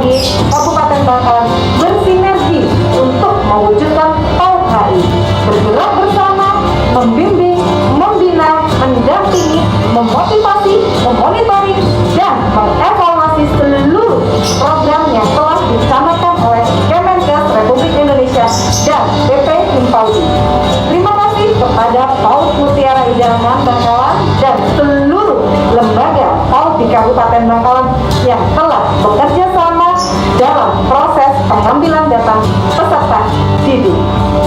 HI Kabupaten Bangkalan bersinergi untuk mewujudkan PAUD HI, bergerak bersama, membimbing, membina, mendampingi, memotivasi, memonitoring, dan mengevaluasi seluruh program yang telah dicanangkan oleh Kemenkes Republik Indonesia dan BP Himpaudi. Terima kasih kepada PAUD Mutiara Idaman Bangkalan dan seluruh lembaga PAUD di Kabupaten Bangkalan yang telah bekerja sama dalam proses pengambilan data peserta didik.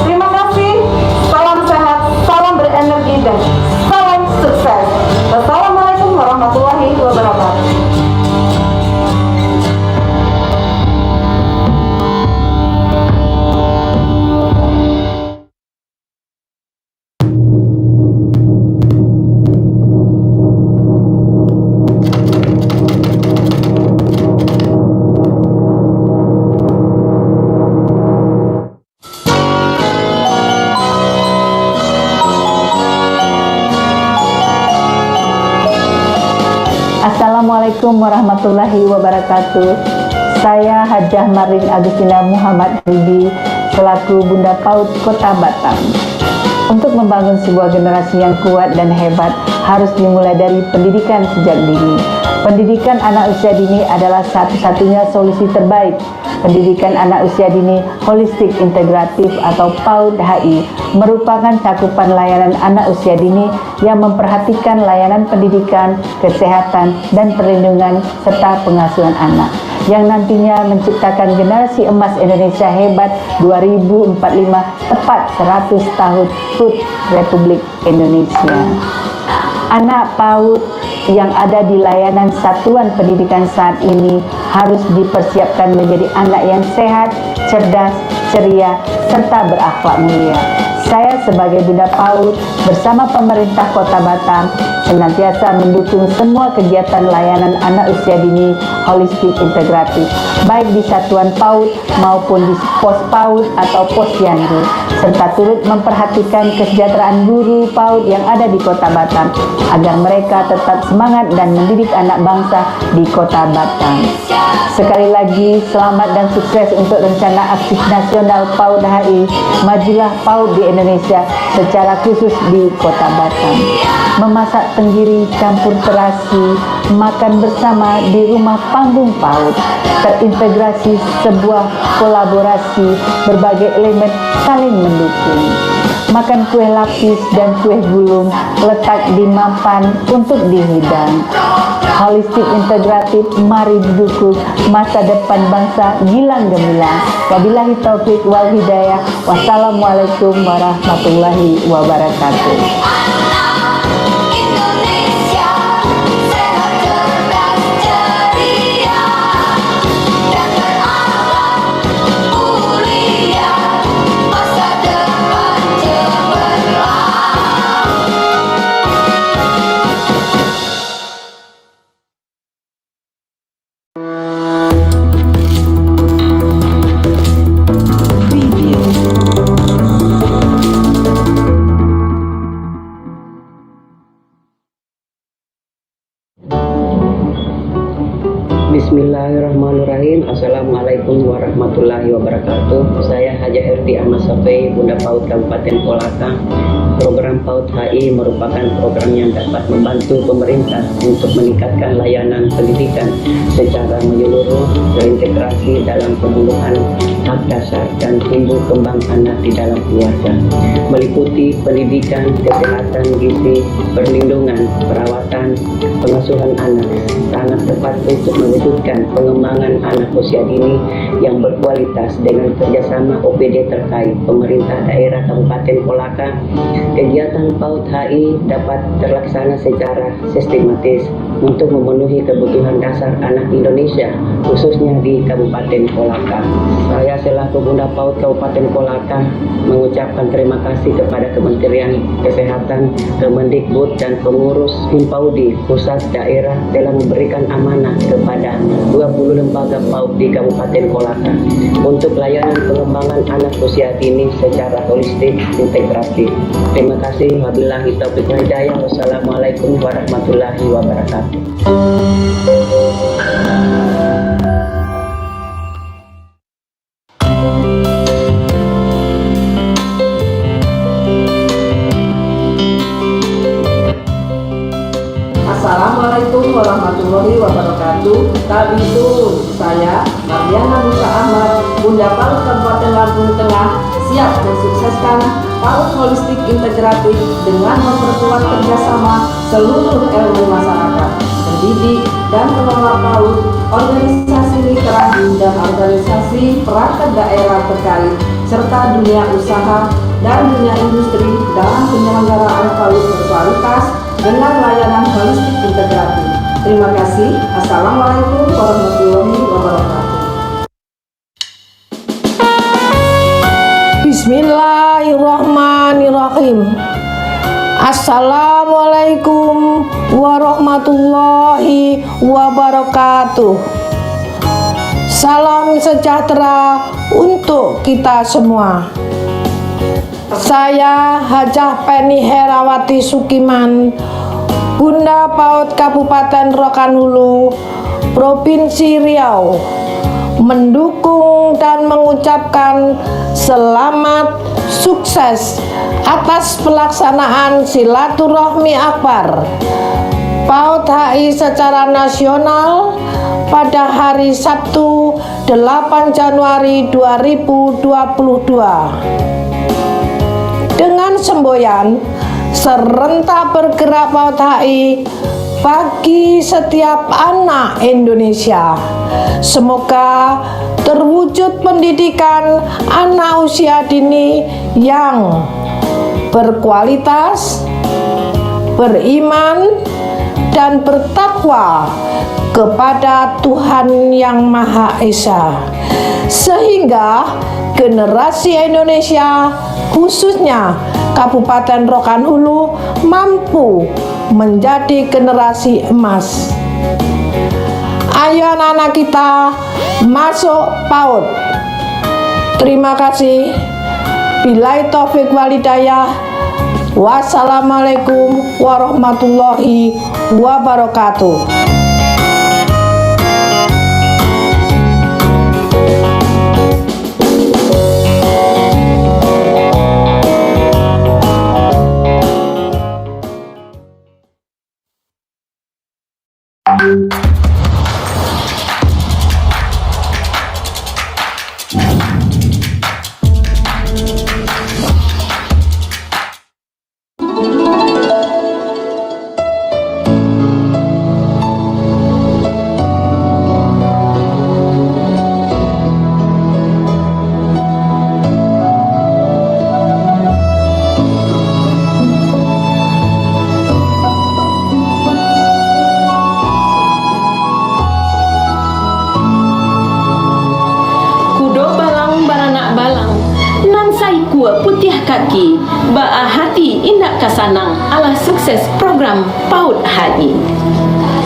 Terima kasih, salam sehat, salam berenergi, dan salam sukses. Wassalamualaikum warahmatullahi wabarakatuh. Assalamualaikum warahmatullahi wabarakatuh. Saya Hajah Marin Agustina Muhammad Rudi selaku Bunda PAUD Kota Batam. Untuk membangun sebuah generasi yang kuat dan hebat harus dimulai dari pendidikan sejak dini. Pendidikan anak usia dini adalah satu-satunya solusi terbaik. Pendidikan anak usia dini holistik integratif atau PAUD HI merupakan cakupan layanan anak usia dini yang memperhatikan layanan pendidikan, kesehatan, dan perlindungan serta pengasuhan anak yang nantinya menciptakan generasi emas Indonesia hebat 2045 tepat 100 tahun HUT Republik Indonesia. Anak PAUD yang ada di layanan satuan pendidikan saat ini harus dipersiapkan menjadi anak yang sehat, cerdas, ceria, serta berakhlak mulia. Saya sebagai Bunda PAUD bersama pemerintah Kota Batam senantiasa mendukung semua kegiatan layanan anak usia dini holistik integratif, baik di satuan PAUD maupun di pos PAUD atau posyandu, serta turut memperhatikan kesejahteraan guru PAUD yang ada di Kota Batam agar mereka tetap semangat dan mendidik anak bangsa di Kota Batam. Sekali lagi, selamat dan sukses untuk rencana aksi nasional PAUD HI, majulah PAUD di Indonesia, secara khusus di Kota Batam. Memasak tenggiri campur terasi, makan bersama di rumah panggung PAUD, terintegrasi sebuah kolaborasi, berbagai elemen saling mendukung. Makan kue lapis dan kue gulung, letak di mapan untuk dihidang. Holistik integratif, mari didukung masa depan bangsa gilang gemilang. Wabillahi taufik wal hidayah. Wassalamualaikum warahmatullahi wabarakatuh. Bismillahirrahmanirrahim. Assalamualaikum warahmatullahi wabarakatuh. Saya Haja Erti Ahmad Safei, Bunda PAUD Kabupaten Kolaka. Program PAUD HI merupakan program yang dapat membantu pemerintah untuk meningkatkan layanan pendidikan secara menyeluruh, terintegrasi dalam pemenuhan hak dasar dan tumbuh kembang anak di dalam keluarga, meliputi pendidikan, kesehatan gizi, perlindungan, perawatan, pengasuhan anak, sangat tepat untuk mewujudkan pengembangan anak usia dini yang berkualitas dengan kerjasama OPD terkait pemerintah daerah Kabupaten Kolaka. Kegiatan PAUD HI dapat terlaksana secara sistematis untuk memenuhi kebutuhan dasar anak Indonesia, khususnya di Kabupaten Kolaka. Saya selaku Bunda PAUD Kabupaten Kolaka mengucapkan terima kasih kepada Kementerian Kesehatan, Kemendikbud, dan pengurus Himpaudi pusat daerah telah memberikan amanah kepada 20 lembaga PAUD di Kabupaten Kolaka untuk layanan pengembangan anak usia dini secara holistik integratif. Terima kasih. Wabillahi taufiq wal hidayah. Wassalamualaikum warahmatullahi wabarakatuh. Musa Ahmad, Bunda PAUD Kabupaten Lampung Tengah siap mensukseskan PAUD holistik integratif dengan memperkuat kerjasama seluruh elemen masyarakat, pendidik dan pengelola PAUD, organisasi mitra dan organisasi perangkat daerah terkait, serta dunia usaha dan dunia industri dalam penyelenggaraan PAUD berkualitas dengan layanan holistik integratif. Terima kasih. Assalamualaikum warahmatullahi wabarakatuh. Bismillahirrahmanirrahim. Assalamualaikum warahmatullahi wabarakatuh. Salam sejahtera untuk kita semua. Saya Hajah Penny Herawati Sukiman, Bunda PAUD Kabupaten Rokan Hulu, Provinsi Riau, mendukung dan mengucapkan selamat sukses atas pelaksanaan silaturahmi akbar PAUD HI secara nasional pada hari Sabtu 8 Januari 2022. Dengan semboyan serentak bergerak PAUD HI bagi setiap anak Indonesia. Semoga terwujud pendidikan anak usia dini yang berkualitas, beriman, dan bertakwa kepada Tuhan Yang Maha Esa, sehingga generasi Indonesia, khususnya Kabupaten Rokan Hulu, mampu menjadi generasi emas. Ayo anak-anak kita masuk PAUD. Terima kasih. Billahi taufik walhidayah. Wassalamualaikum warahmatullahi wabarakatuh. putih kaki, ba'a hati indak kasanang ala sukses program PAUD HI.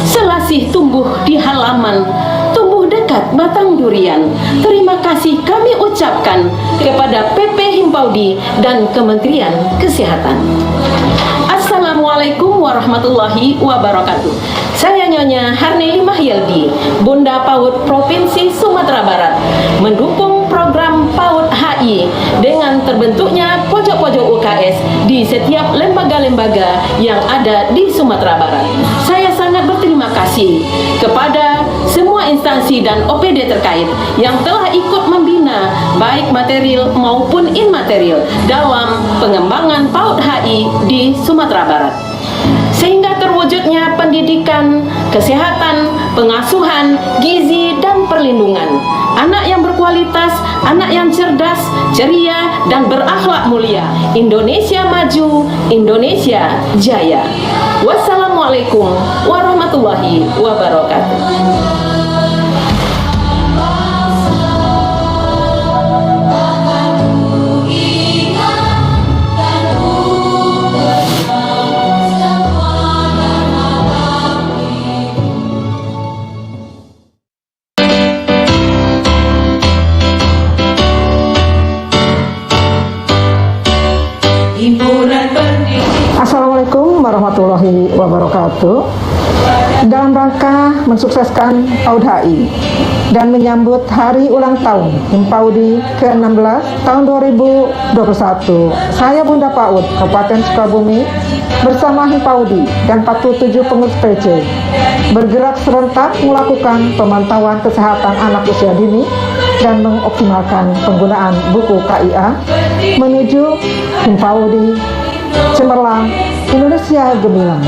Selasih tumbuh di halaman, tumbuh dekat batang durian. Terima kasih kami ucapkan kepada PP Himpaudi dan Kementerian Kesehatan. Assalamualaikum warahmatullahi wabarakatuh. Saya Nyonya Harneli Mahyeldi, Bunda PAUD Provinsi Sumatera Barat, mendukung program PAUD HI dengan terbentuknya pojok-pojok UKS di setiap lembaga-lembaga yang ada di Sumatera Barat. Saya sangat berterima kasih kepada semua instansi dan OPD terkait yang telah ikut membina baik material maupun imaterial dalam pengembangan PAUD HI di Sumatera Barat, sehingga terwujudnya pendidikan, kesehatan, pengasuhan, gizi, dan perlindungan. Anak yang berkualitas, anak yang cerdas, ceria, dan berakhlak mulia. Indonesia maju, Indonesia jaya. Wassalamualaikum warahmatullahi wabarakatuh. Assalamualaikum warahmatullahi wabarakatuh. Dalam rangka mensukseskan PAUD HI dan menyambut hari ulang tahun Himpaudi ke-16 tahun 2021, saya Bunda PAUD Kabupaten Sukabumi bersama Himpaudi dan 47 pengurus PC bergerak serentak melakukan pemantauan kesehatan anak usia dini dan mengoptimalkan penggunaan buku KIA menuju Himpaudi Cemerlang, Indonesia gemilang.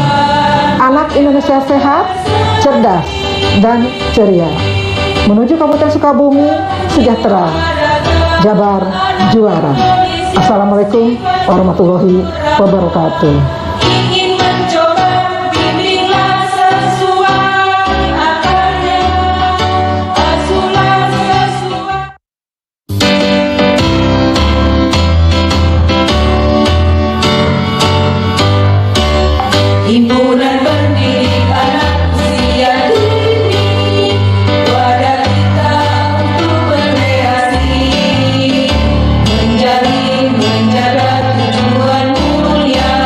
Anak Indonesia sehat, cerdas, dan ceria. Menuju Kabupaten Sukabumi, sejahtera. Jabar juara. Assalamualaikum warahmatullahi wabarakatuh. Ingin mencoba, bimbinglah sesuai akarnya, asuhlah sesuai. Himpunan pendidik anak usia dini, wadah kita untuk berkreasi, menjalin, menjaga tujuan mulia,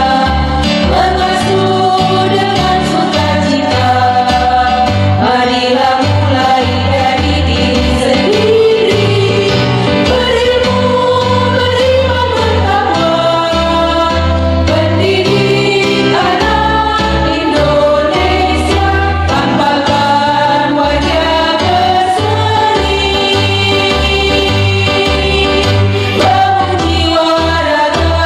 mengasuh dengan sukacita. Marilah mulai dari diri sendiri, berilmu, beriman, bertakwa, pendidik anak Indonesia, tampakkan wajah berseri, bangun jiwa raga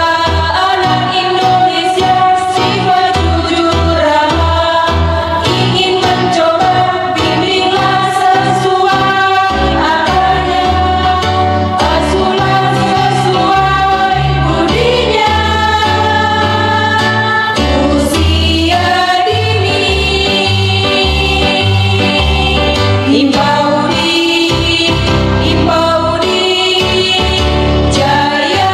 anak Indonesia, sifat jujur ramah. Ingin mencoba, bimbinglah sesuai akarnya, asuhlah sesuai budinya. Usia dini, Himpaudi, Himpaudi Jaya.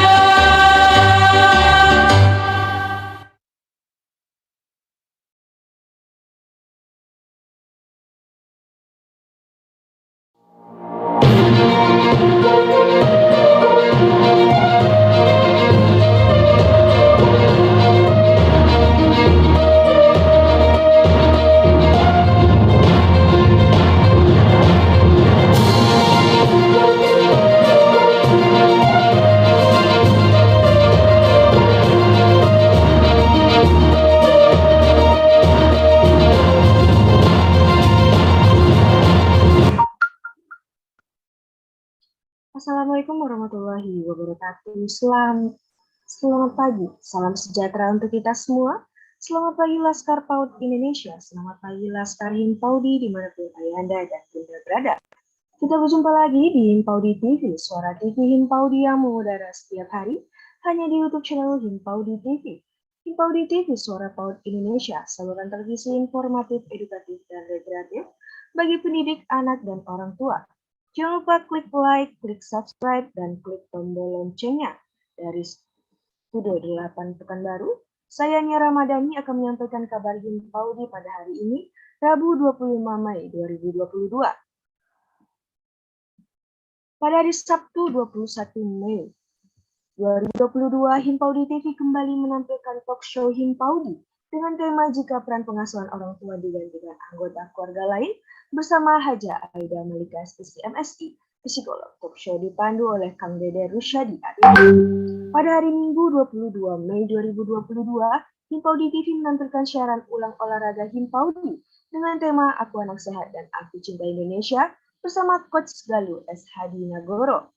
Assalamualaikum warahmatullahi wabarakatuh. Selamat pagi, salam sejahtera untuk kita semua. Selamat pagi Laskar PAUD Indonesia, selamat pagi Laskar Himpaudi dimanapun Ayanda dan Bunda berada. Kita berjumpa lagi di Himpaudi TV, suara TV Himpaudi yang mengudara setiap hari hanya di YouTube channel Himpaudi TV. Himpaudi TV, suara PAUD Indonesia, saluran televisi informatif, edukatif, dan rekreatif bagi pendidik, anak, dan orang tua. Jangan lupa klik like, klik subscribe, dan klik tombol loncengnya. Dari Studio 8 Pekanbaru, saya Nia Ramadhani akan menyampaikan kabar Himpaudi pada hari ini, Rabu 25 Mei 2022. Pada hari Sabtu 21 Mei 2022, Himpaudi TV kembali menampilkan talk show Himpaudi dengan tema Jika Peran Pengasuhan Orang Tua Digantikan Anggota Keluarga Lain bersama Haja Aida Malika SPC MSI, psikolog. Talk show dipandu oleh Kang Dede Rusyadi ABD. Pada hari Minggu 22 Mei 2022, Himpaudi TV menampilkan siaran ulang olahraga Himpaudi dengan tema Aku Anak Sehat dan Aku Cinta Indonesia bersama Coach Galuh S. Hadi Nagoro,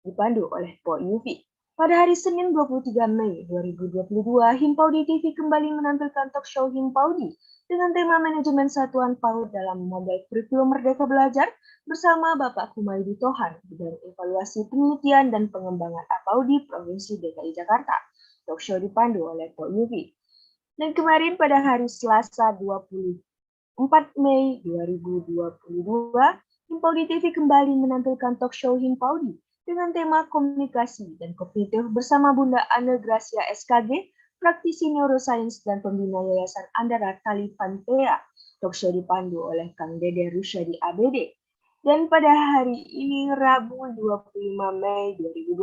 dipandu oleh Po Yufi. Pada hari Senin 23 Mei 2022, Himpaudi TV kembali menampilkan talk show Himpaudi dengan tema Manajemen Satuan PAUD dalam model kurikulum Merdeka Belajar bersama Bapak Kumaydi Tohan bidang evaluasi penelitian dan pengembangan APAUDI Provinsi DKI Jakarta. Talk show dipandu oleh Po Yufi. Dan kemarin pada hari Selasa 24 Mei 2022, Himpaudi TV kembali menampilkan talk show Himpaudi dengan tema komunikasi dan kognitif bersama Bunda Ane Gracia SKG, praktisi neuroscience dan pembina Yayasan Andara Talifantea. Talk show dipandu oleh Kang Dede Rusyadi ABD. Dan pada hari ini Rabu 25 Mei 2022,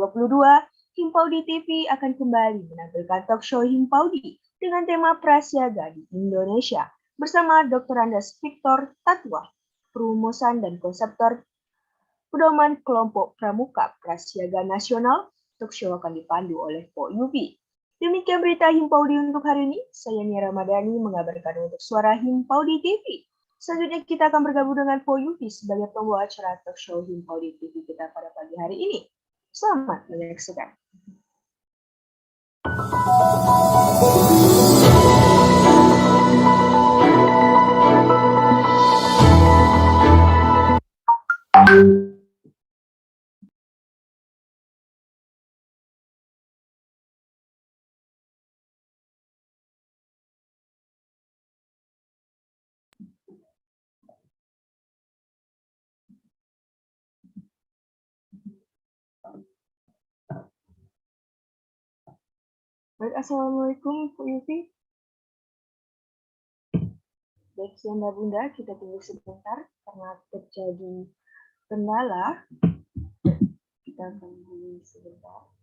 Himpaudi TV akan kembali menampilkan talk show Himpaudi dengan tema Prasiaga di Indonesia bersama Dr. Andes Victor Tatwa, perumusan dan konseptor pedoman kelompok pramuka Prasiaga Nasional. Talk show akan dipandu oleh Po Yufi. Demikian berita Himpaudi untuk hari ini. Saya Nia Ramadhani mengabarkan untuk suara Himpaudi TV. Selanjutnya kita akan bergabung dengan Po Yufi sebagai pembawa acara talk show Himpau di TV kita pada pagi hari ini. Selamat menyaksikan. Baik, Assalamualaikum Bu Yufi. Baik, ya Mbak Bunda, kita tunggu sebentar karena terjadi kendala. Kita akan tunggu sebentar.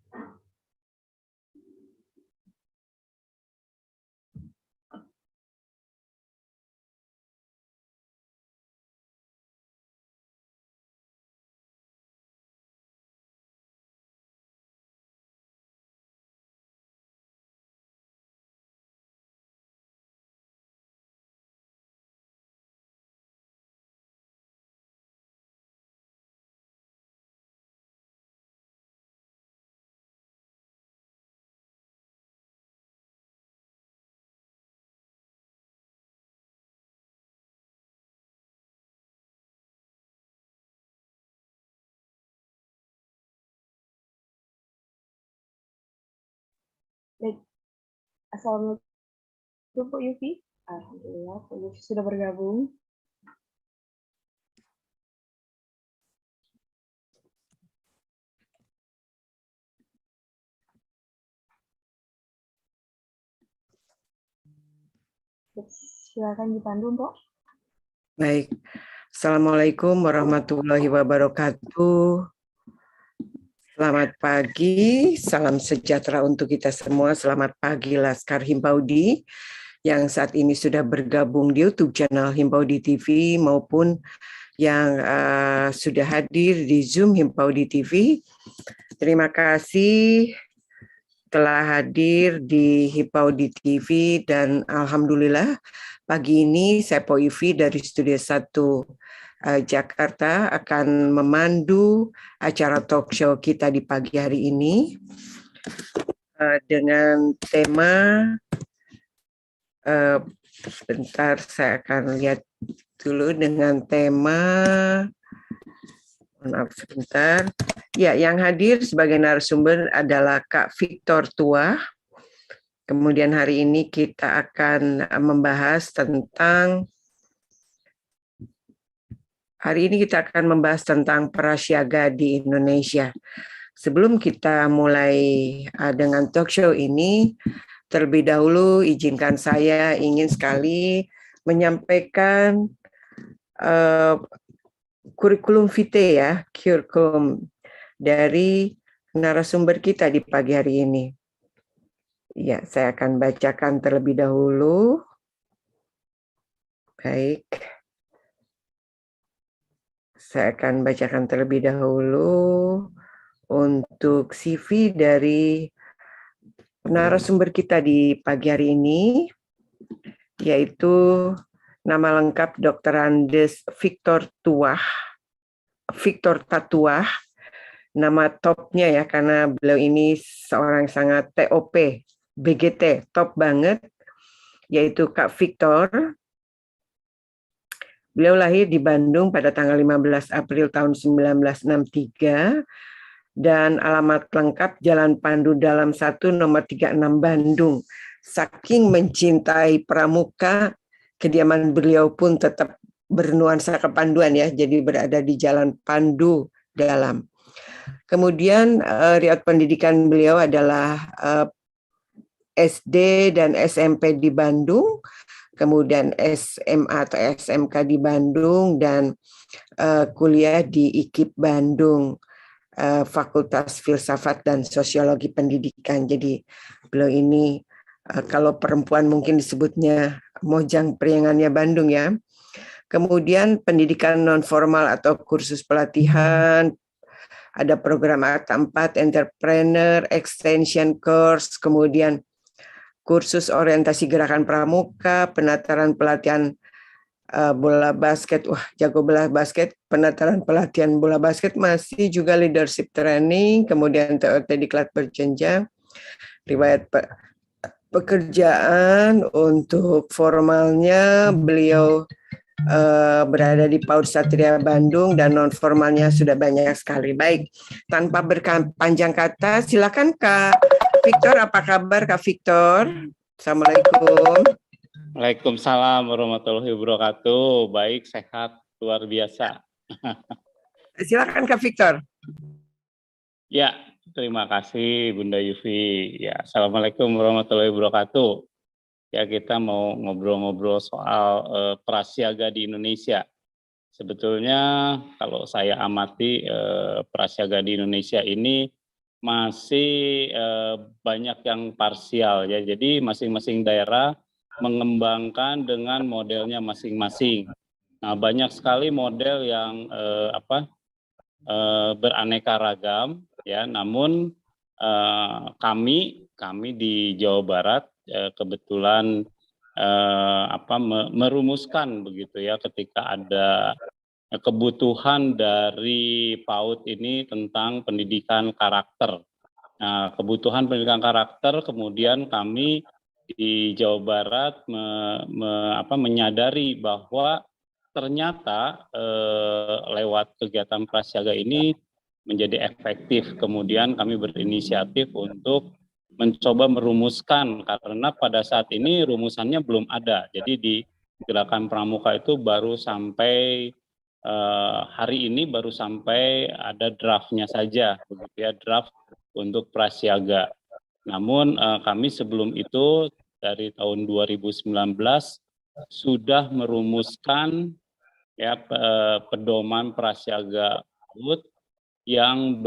Baik, Assalamualaikum Bu Yufi. Alhamdulillah, Bu Yufi sudah bergabung. Silakan dipandu, Mbok. Baik, Assalamualaikum warahmatullahi wabarakatuh. Selamat pagi, salam sejahtera untuk kita semua. Selamat pagi Laskar Himpaudi yang saat ini sudah bergabung di YouTube channel Himpaudi TV maupun yang sudah hadir di Zoom Himpaudi TV. Terima kasih telah hadir di Himpaudi TV dan alhamdulillah pagi ini saya Po Yufi dari Studio 1 Jakarta akan memandu acara talk show kita di pagi hari ini dengan tema sebentar saya akan lihat dulu dengan tema maaf sebentar. Ya, yang hadir sebagai narasumber adalah Kak Victor Tuah. Kemudian hari ini kita akan membahas tentang prasiaga di Indonesia. Sebelum kita mulai dengan talk show ini, terlebih dahulu izinkan saya ingin sekali menyampaikan kurikulum vitae ya, kurikulum dari narasumber kita di pagi hari ini. Ya, saya akan bacakan terlebih dahulu. Baik. Saya akan bacakan terlebih dahulu untuk CV dari narasumber kita di pagi hari ini, yaitu nama lengkap Dr. Andes Victor Tatuah. Nama topnya ya, karena beliau ini seorang sangat TOP, BGT, top banget, yaitu Kak Victor. Beliau lahir di Bandung pada tanggal 15 April tahun 1963 dan alamat lengkap Jalan Pandu Dalam 1 nomor 36 Bandung. Saking mencintai pramuka, kediaman beliau pun tetap bernuansa kepanduan ya, jadi berada di Jalan Pandu Dalam. Kemudian riwayat pendidikan beliau adalah SD dan SMP di Bandung, kemudian SMA atau SMK di Bandung, dan kuliah di IKIP Bandung, Fakultas Filsafat dan Sosiologi Pendidikan. Jadi beliau ini kalau perempuan mungkin disebutnya mojang priangannya Bandung ya. Kemudian pendidikan non formal atau kursus pelatihan, ada program A4, entrepreneur, extension course, kemudian kursus orientasi gerakan pramuka, penataran pelatihan bola basket, wah jago bola basket, penataran pelatihan bola basket, masih juga leadership training, kemudian TOT diklat berjenjang, riwayat pekerjaan. Untuk formalnya beliau berada di PAUD Satria Bandung, dan non formalnya sudah banyak sekali. Baik, tanpa berpanjang kata, silakan Kak Victor. Apa kabar Kak Victor? Assalamualaikum. Waalaikumsalam warahmatullahi wabarakatuh. Baik, sehat, luar biasa. Silakan Kak Victor. Ya, terima kasih Bunda Yufi. Ya, assalamualaikum warahmatullahi wabarakatuh. Ya, kita mau ngobrol-ngobrol soal prasiaga di Indonesia. Sebetulnya kalau saya amati prasiaga di Indonesia ini masih banyak yang parsial ya. Jadi masing-masing daerah mengembangkan dengan modelnya masing-masing. Nah, banyak sekali model yang beraneka ragam ya. Namun kami di Jawa Barat kebetulan merumuskan begitu ya, ketika ada kebutuhan dari PAUD ini tentang pendidikan karakter. Nah, kebutuhan pendidikan karakter, kemudian kami di Jawa Barat menyadari bahwa ternyata lewat kegiatan prasiaga ini menjadi efektif. Kemudian kami berinisiatif untuk mencoba merumuskan, karena pada saat ini rumusannya belum ada. Jadi di Gerakan Pramuka itu baru sampai hari ini baru sampai ada draftnya saja, begitu ya, draft untuk prasiaga. Namun kami sebelum itu dari tahun 2019 sudah merumuskan ya pedoman prasiaga PAUD yang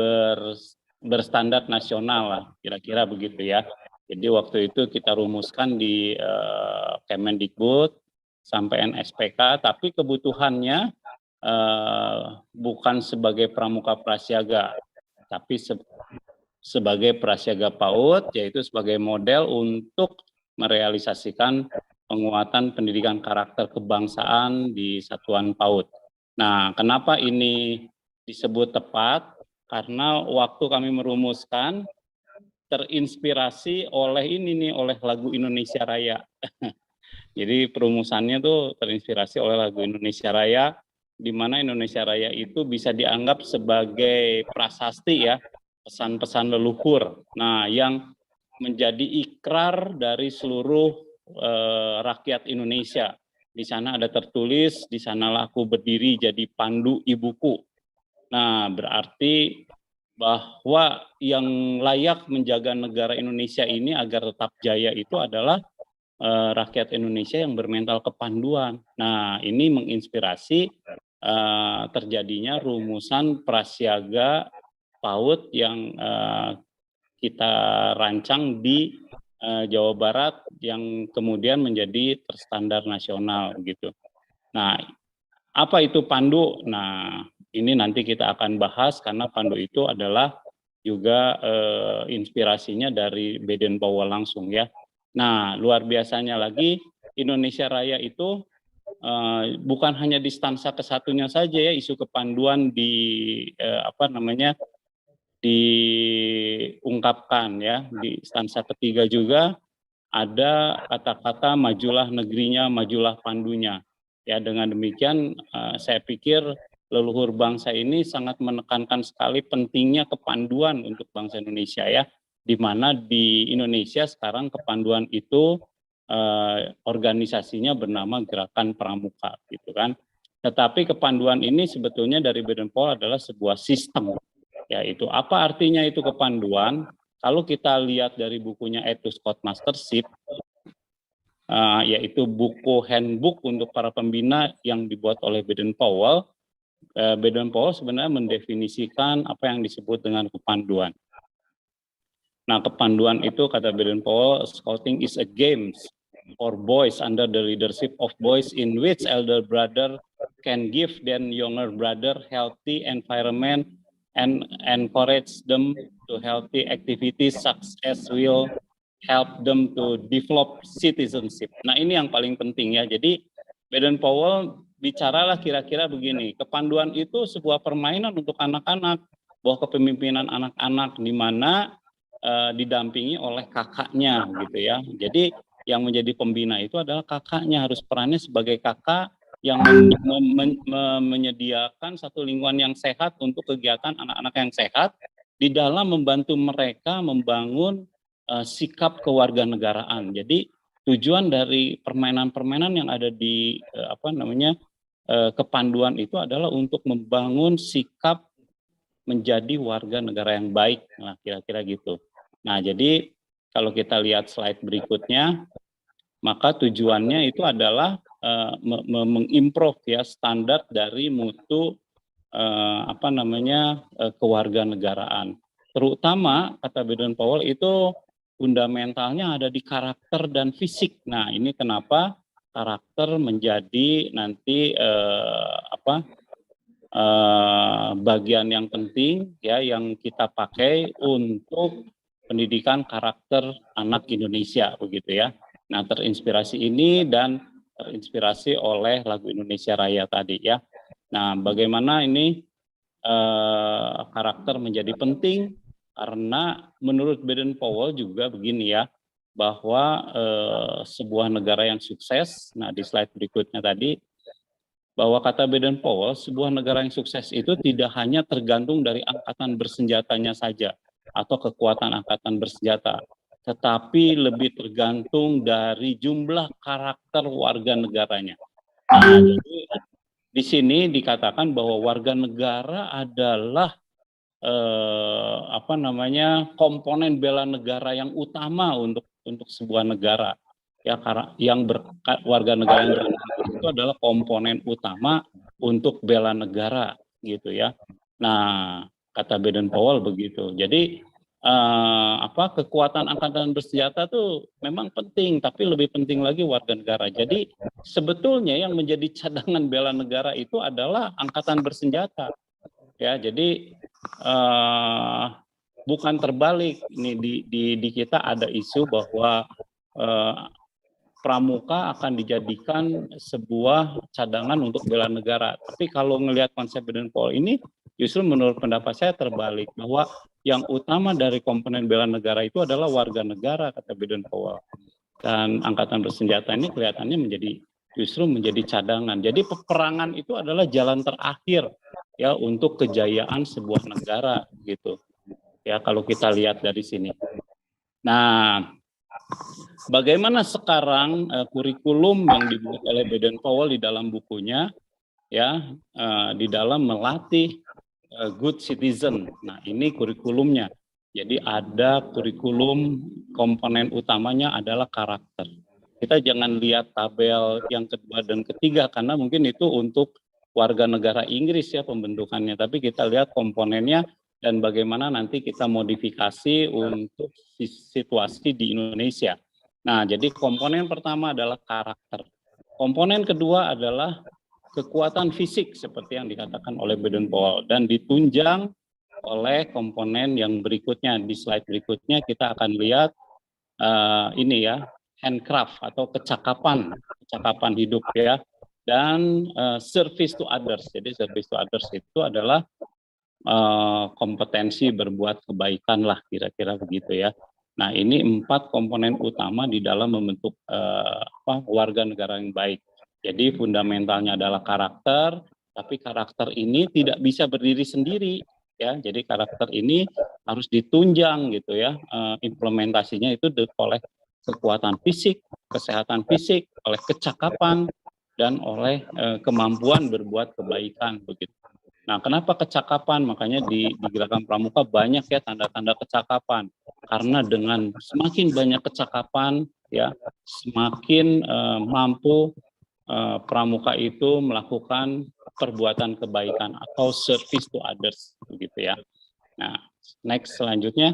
berstandar nasional lah, kira-kira begitu ya. Jadi waktu itu kita rumuskan di Kemendikbud sampai NSPK, tapi kebutuhannya bukan sebagai pramuka prasiaga, tapi sebagai prasiaga PAUD, yaitu sebagai model untuk merealisasikan penguatan pendidikan karakter kebangsaan di satuan PAUD. Nah, kenapa ini disebut tepat? Karena waktu kami merumuskan terinspirasi oleh oleh lagu Indonesia Raya. Jadi perumusannya tuh terinspirasi oleh lagu Indonesia Raya, di mana Indonesia Raya itu bisa dianggap sebagai prasasti ya, pesan-pesan leluhur. Nah, yang menjadi ikrar dari seluruh rakyat Indonesia. Di sana ada tertulis, di sanalah aku berdiri jadi pandu ibuku. Nah, berarti bahwa yang layak menjaga negara Indonesia ini agar tetap jaya itu adalah rakyat Indonesia yang bermental kepanduan. Nah, ini menginspirasi terjadinya rumusan prasiaga PAUD yang kita rancang di Jawa Barat, yang kemudian menjadi terstandar nasional gitu. Nah, apa itu pandu? Nah, ini nanti kita akan bahas, karena pandu itu adalah juga inspirasinya dari Baden Powell langsung ya. Nah, luar biasanya lagi, Indonesia Raya itu bukan hanya di stansa kesatunya saja ya, isu kepanduan diungkapkan ya. Di stansa ketiga juga ada kata-kata majulah negerinya, majulah pandunya. Ya, dengan demikian saya pikir leluhur bangsa ini sangat menekankan sekali pentingnya kepanduan untuk bangsa Indonesia ya, di mana di Indonesia sekarang kepanduan itu organisasinya bernama Gerakan Pramuka gitu kan. Tetapi kepanduan ini sebetulnya dari Baden Powell adalah sebuah sistem. Yaitu apa artinya itu kepanduan? Kalau kita lihat dari bukunya Ethos Code Mastership, yaitu buku handbook untuk para pembina yang dibuat oleh Baden Powell. Baden Powell sebenarnya mendefinisikan apa yang disebut dengan kepanduan. Nah, kepanduan itu kata Baden Powell, scouting is a game for boys under the leadership of boys in which elder brother can give their younger brother healthy environment and encourage them to healthy activities such as will help them to develop citizenship. Nah, ini yang paling penting ya. Jadi Baden-Powell bicaralah kira-kira begini, kepanduan itu sebuah permainan untuk anak-anak, bahwa kepemimpinan anak-anak di mana didampingi oleh kakaknya gitu ya. Jadi yang menjadi pembina itu adalah kakaknya, harus perannya sebagai kakak yang menyediakan satu lingkungan yang sehat untuk kegiatan anak-anak yang sehat di dalam membantu mereka membangun sikap kewarganegaraan. Jadi tujuan dari permainan-permainan yang ada di kepanduan itu adalah untuk membangun sikap menjadi warga negara yang baik. Nah, kira-kira gitu. Nah, jadi kalau kita lihat slide berikutnya, maka tujuannya itu adalah mengimprove ya standar dari mutu kewarganegaraan. Terutama kata Baden-Powell itu fundamentalnya ada di karakter dan fisik. Nah, ini kenapa karakter menjadi nanti bagian yang penting ya yang kita pakai untuk pendidikan karakter anak Indonesia begitu ya. Nah, terinspirasi ini dan terinspirasi oleh lagu Indonesia Raya tadi ya. Nah, bagaimana ini karakter menjadi penting karena menurut Baden-Powell juga begini ya, bahwa sebuah negara yang sukses, nah di slide berikutnya tadi, bahwa kata Baden-Powell, sebuah negara yang sukses itu tidak hanya tergantung dari angkatan bersenjatanya saja atau kekuatan angkatan bersenjata, tetapi lebih tergantung dari jumlah karakter warga negaranya. Nah, jadi di sini dikatakan bahwa warga negara adalah komponen bela negara yang utama untuk sebuah negara. Ya, karena warga negara yang bernegara itu adalah komponen utama untuk bela negara gitu ya. Nah, kata Baden-Powell begitu. Jadi kekuatan angkatan bersenjata itu memang penting, tapi lebih penting lagi warga negara. Jadi sebetulnya yang menjadi cadangan bela negara itu adalah angkatan bersenjata. Ya, jadi bukan terbalik. Ini di kita ada isu bahwa pramuka akan dijadikan sebuah cadangan untuk bela negara. Tapi kalau melihat konsep Baden-Powell ini, justru menurut pendapat saya terbalik, bahwa yang utama dari komponen bela negara itu adalah warga negara, kata Baden-Powell. Dan angkatan bersenjata ini kelihatannya justru menjadi cadangan. Jadi peperangan itu adalah jalan terakhir ya untuk kejayaan sebuah negara gitu. Ya, kalau kita lihat dari sini. Nah, bagaimana sekarang kurikulum yang dibuat oleh Baden-Powell di dalam bukunya ya di dalam melatih good citizen. Nah, ini kurikulumnya. Jadi ada kurikulum, komponen utamanya adalah karakter. Kita jangan lihat tabel yang kedua dan ketiga karena mungkin itu untuk warga negara Inggris ya pembentukannya, tapi kita lihat komponennya dan bagaimana nanti kita modifikasi untuk situasi di Indonesia. Nah, jadi komponen pertama adalah karakter. Komponen kedua adalah kekuatan fisik seperti yang dikatakan oleh Baden-Powell dan ditunjang oleh komponen yang berikutnya. Di slide berikutnya kita akan lihat ini ya, handcraft atau kecakapan hidup ya, dan service to others. Jadi service to others itu adalah kompetensi berbuat kebaikan lah, kira-kira begitu ya. Nah, ini 4 komponen utama di dalam membentuk warga negara yang baik. Jadi fundamentalnya adalah karakter, tapi karakter ini tidak bisa berdiri sendiri ya. Jadi karakter ini harus ditunjang gitu ya. Implementasinya itu oleh kekuatan fisik, kesehatan fisik, oleh kecakapan dan oleh kemampuan berbuat kebaikan begitu. Nah, kenapa kecakapan? Makanya di Gerakan Pramuka banyak ya tanda-tanda kecakapan. Karena dengan semakin banyak kecakapan ya, semakin mampu pramuka itu melakukan perbuatan kebaikan atau service to others begitu ya. Nah, next selanjutnya.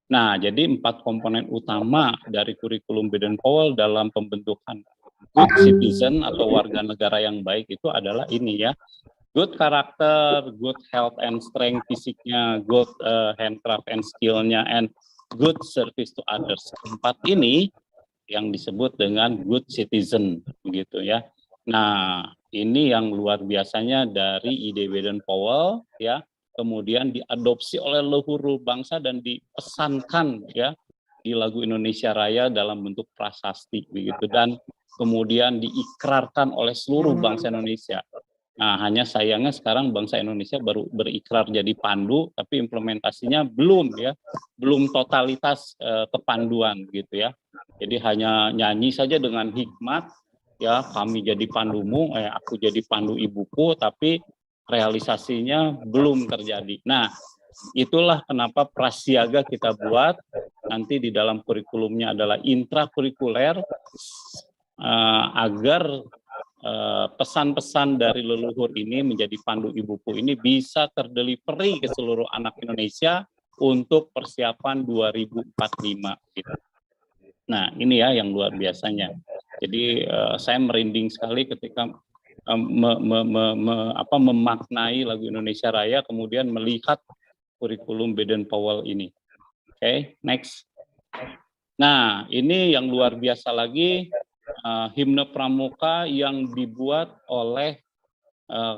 Nah, jadi 4 komponen utama dari kurikulum Baden-Powell dalam pembentukan good citizen atau warga negara yang baik itu adalah ini ya. Good karakter, good health and strength fisiknya, good handcraft and skill-nya, and good service to others. 4 ini yang disebut dengan good citizen begitu ya. Nah, ini yang luar biasanya dari ide Baden-Powell ya, kemudian diadopsi oleh leluhur bangsa dan dipesankan ya di lagu Indonesia Raya dalam bentuk prasasti begitu, dan kemudian diikrarkan oleh seluruh bangsa Indonesia. Nah, hanya sayangnya sekarang bangsa Indonesia baru berikrar jadi pandu, tapi implementasinya belum ya, belum totalitas kepanduan gitu ya. Jadi hanya nyanyi saja dengan hikmat, ya kami jadi pandumu, aku jadi pandu ibuku, tapi realisasinya belum terjadi. Nah, itulah kenapa prasiaga kita buat, nanti di dalam kurikulumnya adalah intrakurikuler, agar pesan-pesan dari leluhur ini menjadi pandu ibuku ini bisa terdelivery ke seluruh anak Indonesia untuk persiapan 2045 gitu. Nah, ini ya yang luar biasanya. Jadi saya merinding sekali ketika memaknai lagu Indonesia Raya kemudian melihat kurikulum Baden-Powell ini. Oke, next. Nah, ini yang luar biasa lagi, himne pramuka yang dibuat oleh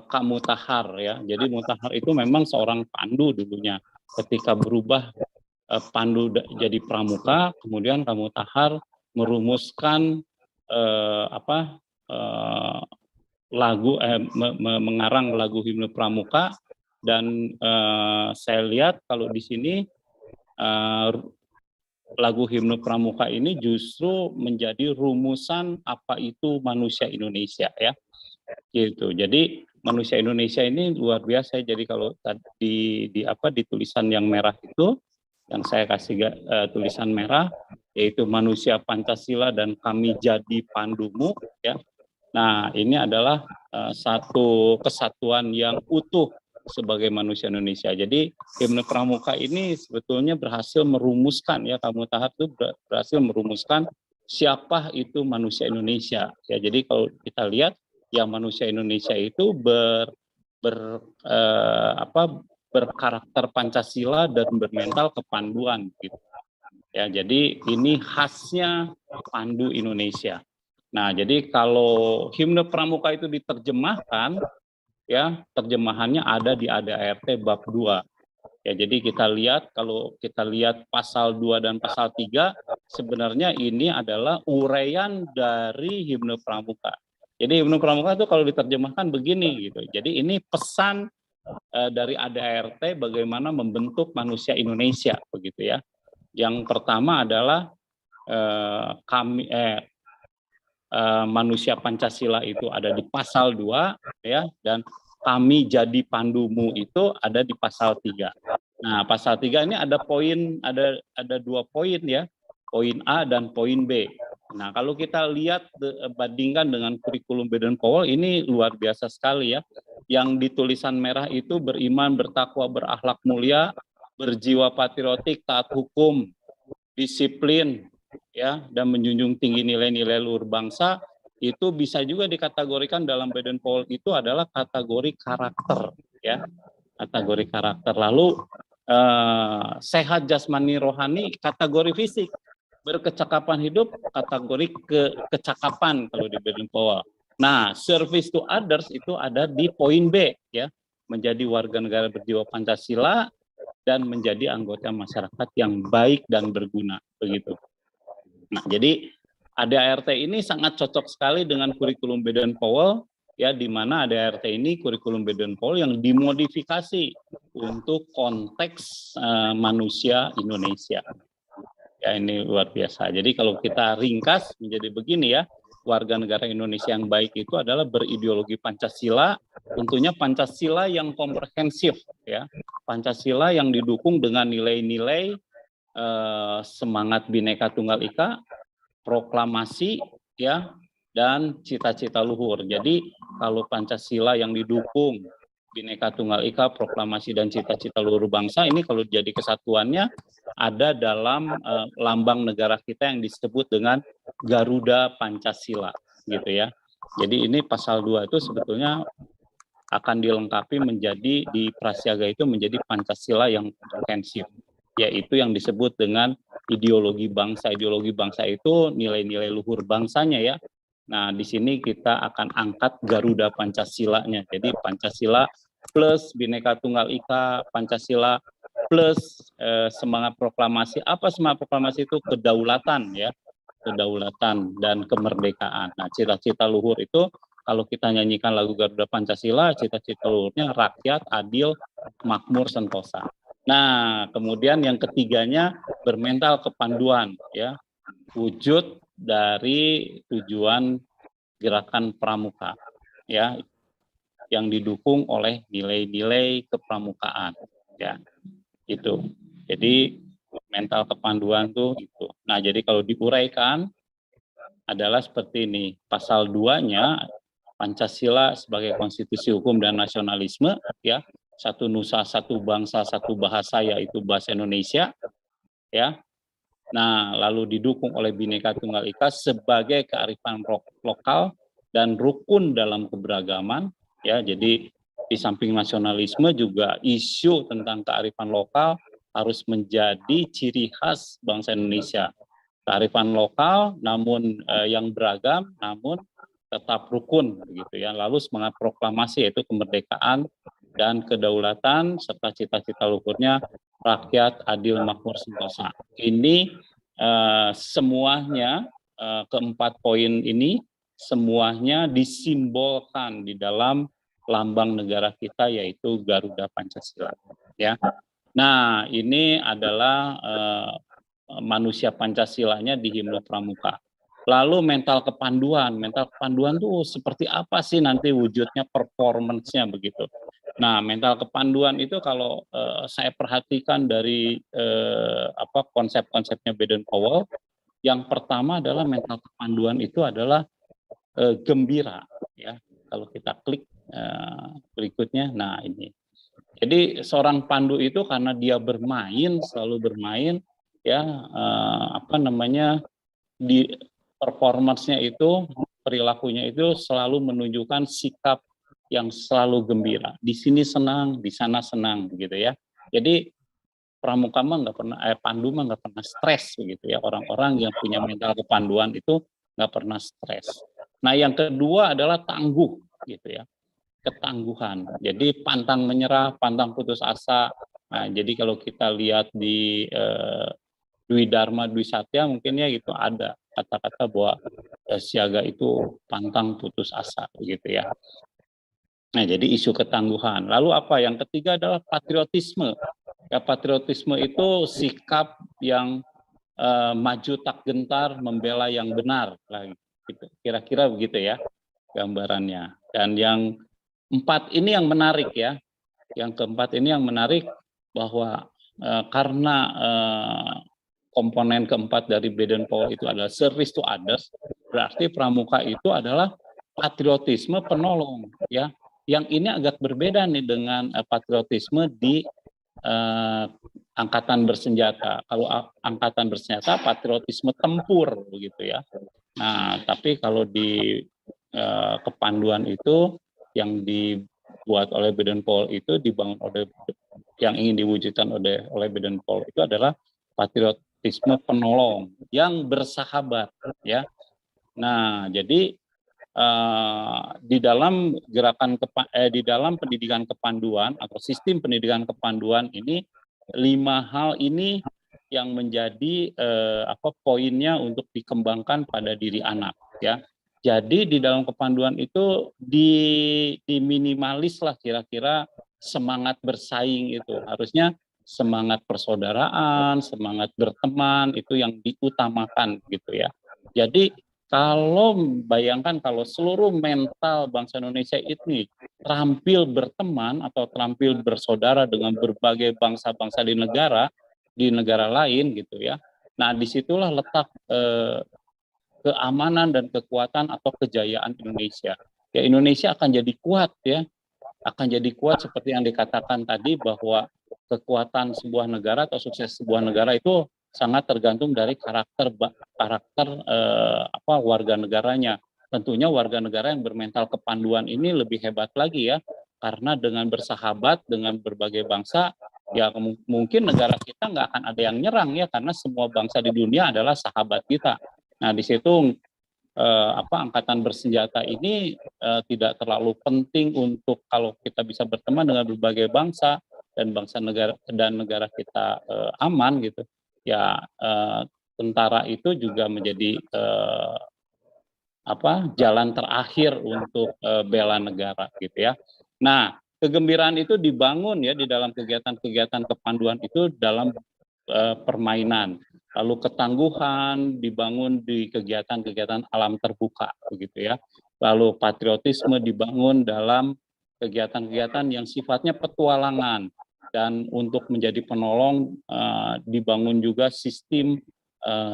Kak Mutahar ya. Jadi Mutahar itu memang seorang pandu dulunya. Ketika berubah pandu jadi pramuka, kemudian Kak Mutahar merumuskan mengarang lagu himne pramuka, dan saya lihat kalau di sini lagu himne pramuka ini justru menjadi rumusan apa itu manusia Indonesia ya, gitu. Jadi manusia Indonesia ini luar biasa. Jadi kalau tadi di tulisan yang merah itu, yang saya kasih tulisan merah, yaitu manusia Pancasila dan kami jadi pandumu ya. Nah, ini adalah satu kesatuan yang utuh sebagai manusia Indonesia. Jadi himne pramuka ini sebetulnya berhasil merumuskan ya, Kak Mutahar itu berhasil merumuskan siapa itu manusia Indonesia ya. Jadi kalau kita lihat ya, manusia Indonesia itu berkarakter Pancasila dan bermental kepanduan gitu. Ya, jadi ini khasnya pandu Indonesia. Nah, jadi kalau himne pramuka itu diterjemahkan, ya terjemahannya ada di ADART bab 2. Ya, jadi kita lihat, kalau kita lihat pasal 2 dan pasal 3, sebenarnya ini adalah uraian dari himne pramuka. Jadi himne pramuka itu kalau diterjemahkan begini gitu. Jadi ini pesan dari ADART bagaimana membentuk manusia Indonesia begitu ya. Yang pertama adalah manusia Pancasila itu ada di pasal 2 ya, dan kami jadi pandumu itu ada di pasal 3. Nah, pasal 3 ini ada poin, ada 2 poin ya, poin A dan poin B. Nah, kalau kita lihat bandingkan dengan kurikulum Baden-Powell, ini luar biasa sekali ya. Yang di tulisan merah itu beriman, bertakwa, berakhlak mulia, berjiwa patriotik, taat hukum, disiplin, ya, dan menjunjung tinggi nilai-nilai luhur bangsa. Itu bisa juga dikategorikan dalam Baden-Powell itu adalah kategori karakter, ya, kategori karakter. Lalu sehat jasmani rohani kategori fisik, berkecakapan hidup kategori kecakapan kalau di Baden-Powell. Nah, service to others itu ada di poin B ya, menjadi warga negara berjiwa Pancasila dan menjadi anggota masyarakat yang baik dan berguna begitu. Nah, jadi ADART ini sangat cocok sekali dengan kurikulum Baden-Powell ya, di mana ADART ini kurikulum Baden-Powell yang dimodifikasi untuk konteks manusia Indonesia. Ya, ini luar biasa. Jadi kalau kita ringkas menjadi begini ya, warga negara Indonesia yang baik itu adalah berideologi Pancasila, tentunya Pancasila yang komprehensif ya, Pancasila yang didukung dengan nilai-nilai semangat Bhinneka Tunggal Ika, proklamasi ya, dan cita-cita luhur. Jadi kalau Pancasila yang didukung Bhinneka Tunggal Ika, proklamasi dan cita-cita luhur bangsa, ini kalau jadi kesatuannya ada dalam lambang negara kita yang disebut dengan Garuda Pancasila gitu ya. Jadi ini pasal 2 itu sebetulnya akan dilengkapi menjadi di prasiaga itu menjadi Pancasila yang komprehensif, yaitu yang disebut dengan ideologi bangsa. Ideologi bangsa itu nilai-nilai luhur bangsanya ya, Nah, di sini kita akan angkat Garuda Pancasila-nya. Jadi Pancasila plus Bhinneka Tunggal Ika, Pancasila plus semangat proklamasi. Apa semangat proklamasi itu? Kedaulatan ya, kedaulatan dan kemerdekaan. Nah, cita-cita luhur itu kalau kita nyanyikan lagu Garuda Pancasila, cita-cita luhurnya rakyat adil, makmur, sentosa. Nah, kemudian yang ketiganya bermental kepanduan ya, wujud dari tujuan gerakan pramuka ya, yang didukung oleh nilai-nilai kepramukaan ya, itu. Jadi mental kepanduan tuh itu. Nah, jadi kalau diuraikan adalah seperti ini. Pasal 2-nya Pancasila sebagai konstitusi hukum dan nasionalisme ya, satu nusa, satu bangsa, satu bahasa, yaitu bahasa Indonesia ya. Nah, lalu didukung oleh Bhinneka Tunggal Ika sebagai kearifan lokal dan rukun dalam keberagaman ya. Jadi di samping nasionalisme juga isu tentang kearifan lokal harus menjadi ciri khas bangsa Indonesia. Kearifan lokal namun yang beragam namun tetap rukun begitu ya. Lalu semangat proklamasi yaitu kemerdekaan dan kedaulatan serta cita-cita luhurnya rakyat adil makmur sentosa. Ini semuanya keempat poin ini semuanya disimbolkan di dalam lambang negara kita yaitu Garuda Pancasila ya. Nah, ini adalah manusia Pancasilanya di Himne Pramuka. Lalu mental kepanduan tuh seperti apa sih nanti wujudnya, performance-nya begitu. Nah, mental kepanduan itu kalau saya perhatikan dari konsep-konsepnya Baden-Powell, yang pertama adalah mental kepanduan itu adalah gembira ya. Kalau kita klik berikutnya, nah ini. Jadi seorang pandu itu karena dia bermain, selalu bermain ya, di performance-nya itu, perilakunya itu selalu menunjukkan sikap yang selalu gembira. Di sini senang, di sana senang begitu ya. Jadi pramuka mah nggak pernah, pandu mah nggak pernah stres begitu ya. Orang-orang yang punya mental kepanduan itu nggak pernah stres. Nah, yang kedua adalah tangguh gitu ya. Ketangguhan. Jadi pantang menyerah, pantang putus asa. Nah, jadi kalau kita lihat di Dwi Dharma, Dwi Satya mungkin ya gitu ada kata-kata bahwa siaga itu pantang putus asa begitu ya. Nah, jadi isu ketangguhan. Lalu apa? Yang ketiga adalah patriotisme. Ya, patriotisme itu sikap yang maju tak gentar membela yang benar. Gitu. Kira-kira begitu ya gambarannya. Dan yang empat ini yang menarik ya. Yang keempat ini yang menarik bahwa karena komponen keempat dari Baden-Powell itu adalah service to others, berarti pramuka itu adalah patriotisme penolong ya. Yang ini agak berbeda nih dengan patriotisme di angkatan bersenjata. Kalau angkatan bersenjata patriotisme tempur begitu ya. Nah, tapi kalau di kepanduan itu yang dibuat oleh Baden-Powell itu dibangun oleh, yang ingin diwujudkan oleh Baden-Powell itu adalah patriotisme penolong yang bersahabat ya. Nah, jadi di dalam di dalam pendidikan kepanduan atau sistem pendidikan kepanduan ini 5 hal ini yang menjadi poinnya untuk dikembangkan pada diri anak ya. Jadi di dalam kepanduan itu diminimalis lah kira-kira semangat bersaing itu. Harusnya semangat persaudaraan, semangat berteman itu yang diutamakan gitu ya. Jadi kalau bayangkan kalau seluruh mental bangsa Indonesia ini terampil berteman atau terampil bersaudara dengan berbagai bangsa-bangsa di negara lain gitu ya. Nah, disitulah letak keamanan dan kekuatan atau kejayaan Indonesia. Ya, Indonesia akan jadi kuat ya. Akan jadi kuat seperti yang dikatakan tadi bahwa kekuatan sebuah negara atau sukses sebuah negara itu sangat tergantung dari karakter warga negaranya. Tentunya warga negara yang bermental kepanduan ini lebih hebat lagi ya, karena dengan bersahabat dengan berbagai bangsa ya mungkin negara kita nggak akan ada yang nyerang ya, karena semua bangsa di dunia adalah sahabat kita. Nah, di situ angkatan bersenjata ini tidak terlalu penting untuk kalau kita bisa berteman dengan berbagai bangsa dan negara kita aman gitu. Ya tentara itu juga menjadi jalan terakhir untuk bela negara gitu ya. Nah, kegembiraan itu dibangun ya di dalam kegiatan-kegiatan kepanduan itu dalam permainan. Lalu ketangguhan dibangun di kegiatan-kegiatan alam terbuka begitu ya. Lalu patriotisme dibangun dalam kegiatan-kegiatan yang sifatnya petualangan, dan untuk menjadi penolong dibangun juga sistem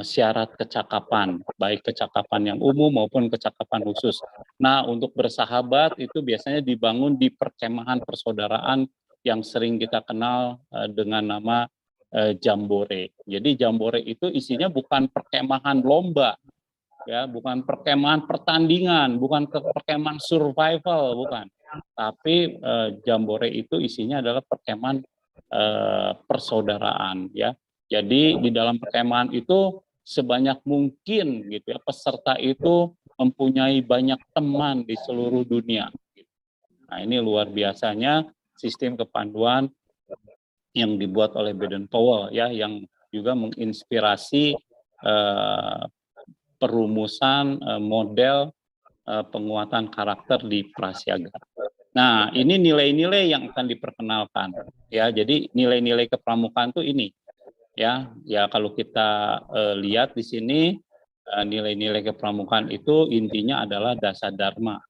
syarat kecakapan, baik kecakapan yang umum maupun kecakapan khusus. Nah, untuk bersahabat itu biasanya dibangun di perkemahan persaudaraan yang sering kita kenal dengan nama jambore. Jadi jambore itu isinya bukan perkemahan lomba, ya, bukan perkemahan pertandingan, bukan perkemahan survival, bukan. Tapi jambore itu isinya adalah perkemahan persaudaraan, ya. Jadi di dalam perkemahan itu sebanyak mungkin gitu ya peserta itu mempunyai banyak teman di seluruh dunia. Nah, ini luar biasanya sistem kepanduan yang dibuat oleh Baden-Powell ya, yang juga menginspirasi perumusan model penguatan karakter di prasiaga. Nah, ini nilai-nilai yang akan diperkenalkan ya. Jadi nilai-nilai kepramukaan itu ini. Ya kalau kita lihat di sini nilai-nilai kepramukaan itu intinya adalah dasar dharma.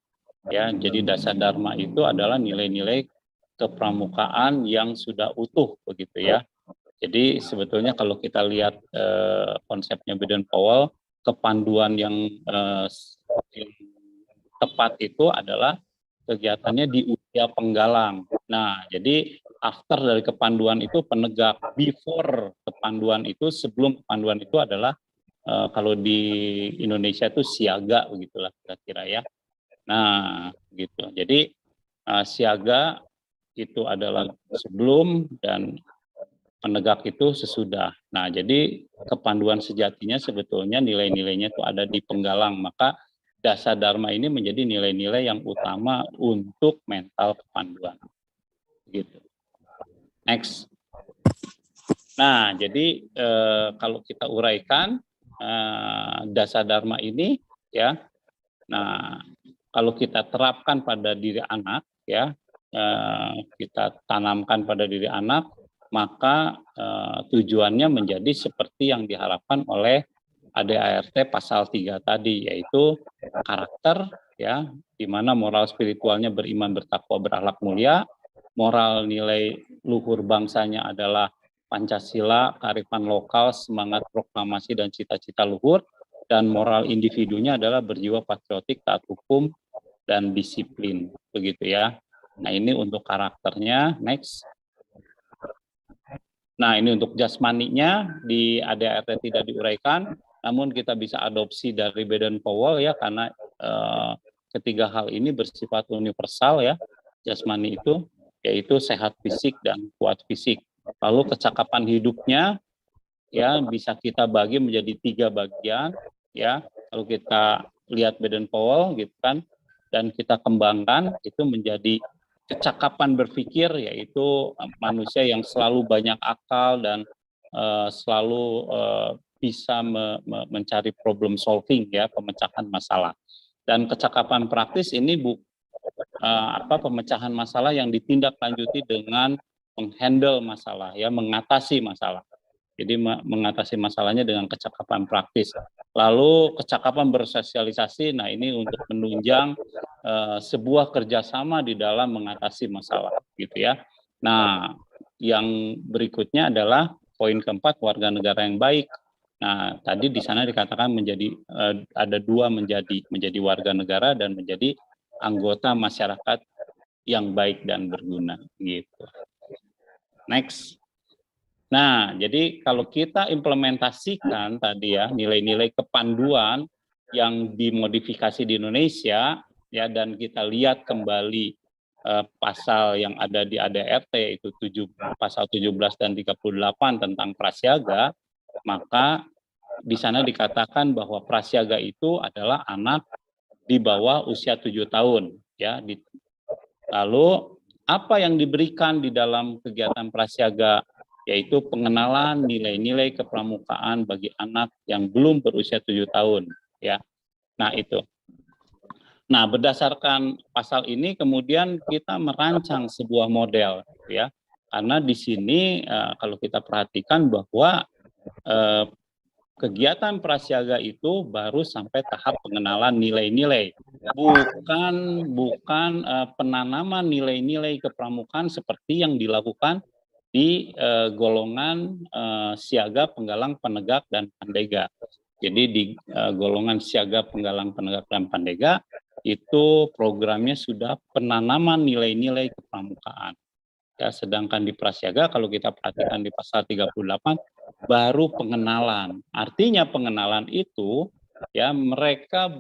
Ya, jadi dasar dharma itu adalah nilai-nilai kepramukaan yang sudah utuh begitu ya. Jadi sebetulnya kalau kita lihat konsepnya Baden-Powell, kepanduan yang tepat itu adalah kegiatannya di usia penggalang. Nah, jadi after dari kepanduan itu penegak, before kepanduan itu, sebelum kepanduan itu adalah kalau di Indonesia itu siaga begitulah kira-kira ya. Nah, gitu. Jadi siaga itu adalah sebelum dan penegak itu sesudah. Nah, jadi kepanduan sejatinya sebetulnya nilai-nilainya itu ada di penggalang. Maka dasar dharma ini menjadi nilai-nilai yang utama untuk mental kepanduan. Gitu. Next. Nah, jadi kalau kita uraikan dasar dharma ini ya. Nah, kalau kita terapkan pada diri anak ya, kita tanamkan pada diri anak, maka tujuannya menjadi seperti yang diharapkan oleh ADART pasal 3 tadi, yaitu karakter ya, di mana moral spiritualnya beriman, bertakwa, berakhlak mulia. Moral nilai luhur bangsanya adalah Pancasila, kearifan lokal, semangat proklamasi dan cita-cita luhur, dan moral individunya adalah berjiwa patriotik, taat hukum, dan disiplin, begitu ya. Nah, ini untuk karakternya. Next. Nah, ini untuk jasmaninya di ADART tidak diuraikan, namun kita bisa adopsi dari Baden-Powell ya, karena ketiga hal ini bersifat universal ya. Jasmani itu yaitu sehat fisik dan kuat fisik. Lalu kecakapan hidupnya ya bisa kita bagi menjadi 3 bagian ya. Kalau kita lihat Baden-Powell gitu kan, dan kita kembangkan itu menjadi kecakapan berpikir, yaitu manusia yang selalu banyak akal dan selalu bisa mencari problem solving ya, pemecahan masalah. Dan kecakapan praktis ini pemecahan masalah yang ditindaklanjuti dengan menghandle masalah ya, mengatasi masalah. Jadi mengatasi masalahnya dengan kecakapan praktis. Lalu kecakapan bersosialisasi, nah ini untuk menunjang sebuah kerjasama di dalam mengatasi masalah gitu ya. Nah, yang berikutnya adalah poin keempat, warga negara yang baik. Nah, tadi di sana dikatakan menjadi ada 2 menjadi warga negara dan menjadi anggota masyarakat yang baik dan berguna gitu. Next. Nah, jadi kalau kita implementasikan tadi ya nilai-nilai kepanduan yang dimodifikasi di Indonesia ya, dan kita lihat kembali pasal yang ada di ADART itu pasal 17 dan 38 tentang prasiaga, maka di sana dikatakan bahwa prasiaga itu adalah anak di bawah usia 7 tahun, ya. Lalu apa yang diberikan di dalam kegiatan prasiaga, yaitu pengenalan nilai-nilai kepramukaan bagi anak yang belum berusia 7 tahun, ya. Nah, itu. Nah, berdasarkan pasal ini kemudian kita merancang sebuah model, ya. Karena di sini kalau kita perhatikan bahwa kegiatan prasiaga itu baru sampai tahap pengenalan nilai-nilai, bukan penanaman nilai-nilai kepramukaan seperti yang dilakukan di golongan siaga, penggalang, penegak, dan pandega. Jadi di golongan siaga, penggalang, penegak, dan pandega itu programnya sudah penanaman nilai-nilai kepramukaan. Ya, sedangkan di prasiaga kalau kita perhatikan di pasal 38 baru pengenalan. Artinya pengenalan itu ya mereka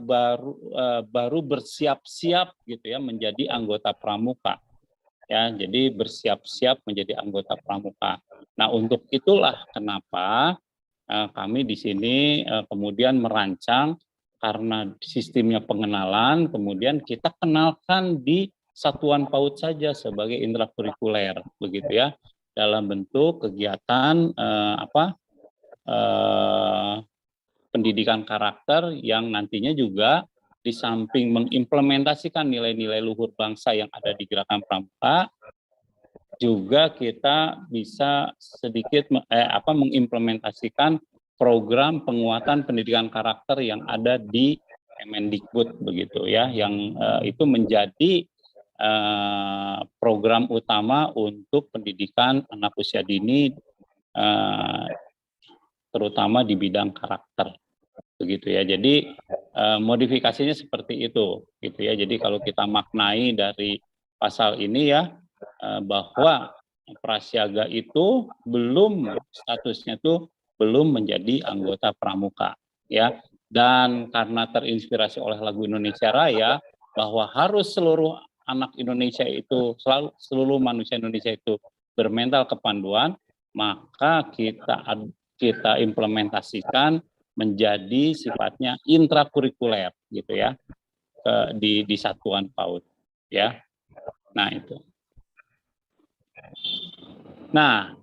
baru bersiap-siap gitu ya menjadi anggota pramuka. Ya, jadi bersiap-siap menjadi anggota pramuka. Nah, untuk itulah kenapa kami di sini kemudian merancang, karena sistemnya pengenalan, kemudian kita kenalkan di satuan PAUD saja sebagai intrakurikuler, begitu ya, dalam bentuk kegiatan pendidikan karakter yang nantinya juga di samping mengimplementasikan nilai-nilai luhur bangsa yang ada di Gerakan Pramuka, juga kita bisa sedikit mengimplementasikan program penguatan pendidikan karakter yang ada di Kemendikbud, begitu ya, yang itu menjadi program utama untuk pendidikan anak usia dini, terutama di bidang karakter, begitu ya. Jadi modifikasinya seperti itu, gitu ya. Jadi kalau kita maknai dari pasal ini ya, bahwa prasiaga itu statusnya itu belum menjadi anggota pramuka, ya. Dan karena terinspirasi oleh lagu Indonesia Raya bahwa harus seluruh anak Indonesia itu, seluruh manusia Indonesia itu bermental kepanduan, maka kita implementasikan menjadi sifatnya intrakurikuler, gitu ya, di satuan PAUD, ya. Nah, itu. Nah,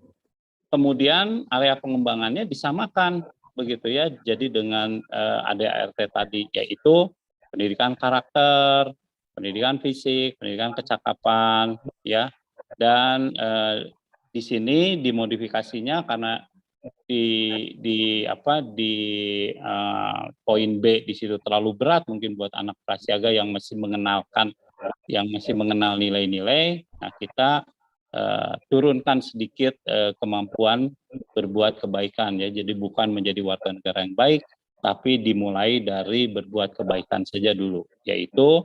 kemudian area pengembangannya disamakan, begitu ya. Jadi dengan ADART tadi, yaitu pendidikan karakter, pendidikan fisik, pendidikan kecakapan, ya. Dan di sini dimodifikasinya karena di poin B di situ terlalu berat mungkin buat anak prasiaga yang masih mengenal nilai-nilai. Nah, kita turunkan sedikit kemampuan berbuat kebaikan, ya. Jadi bukan menjadi warga negara yang baik, tapi dimulai dari berbuat kebaikan saja dulu, yaitu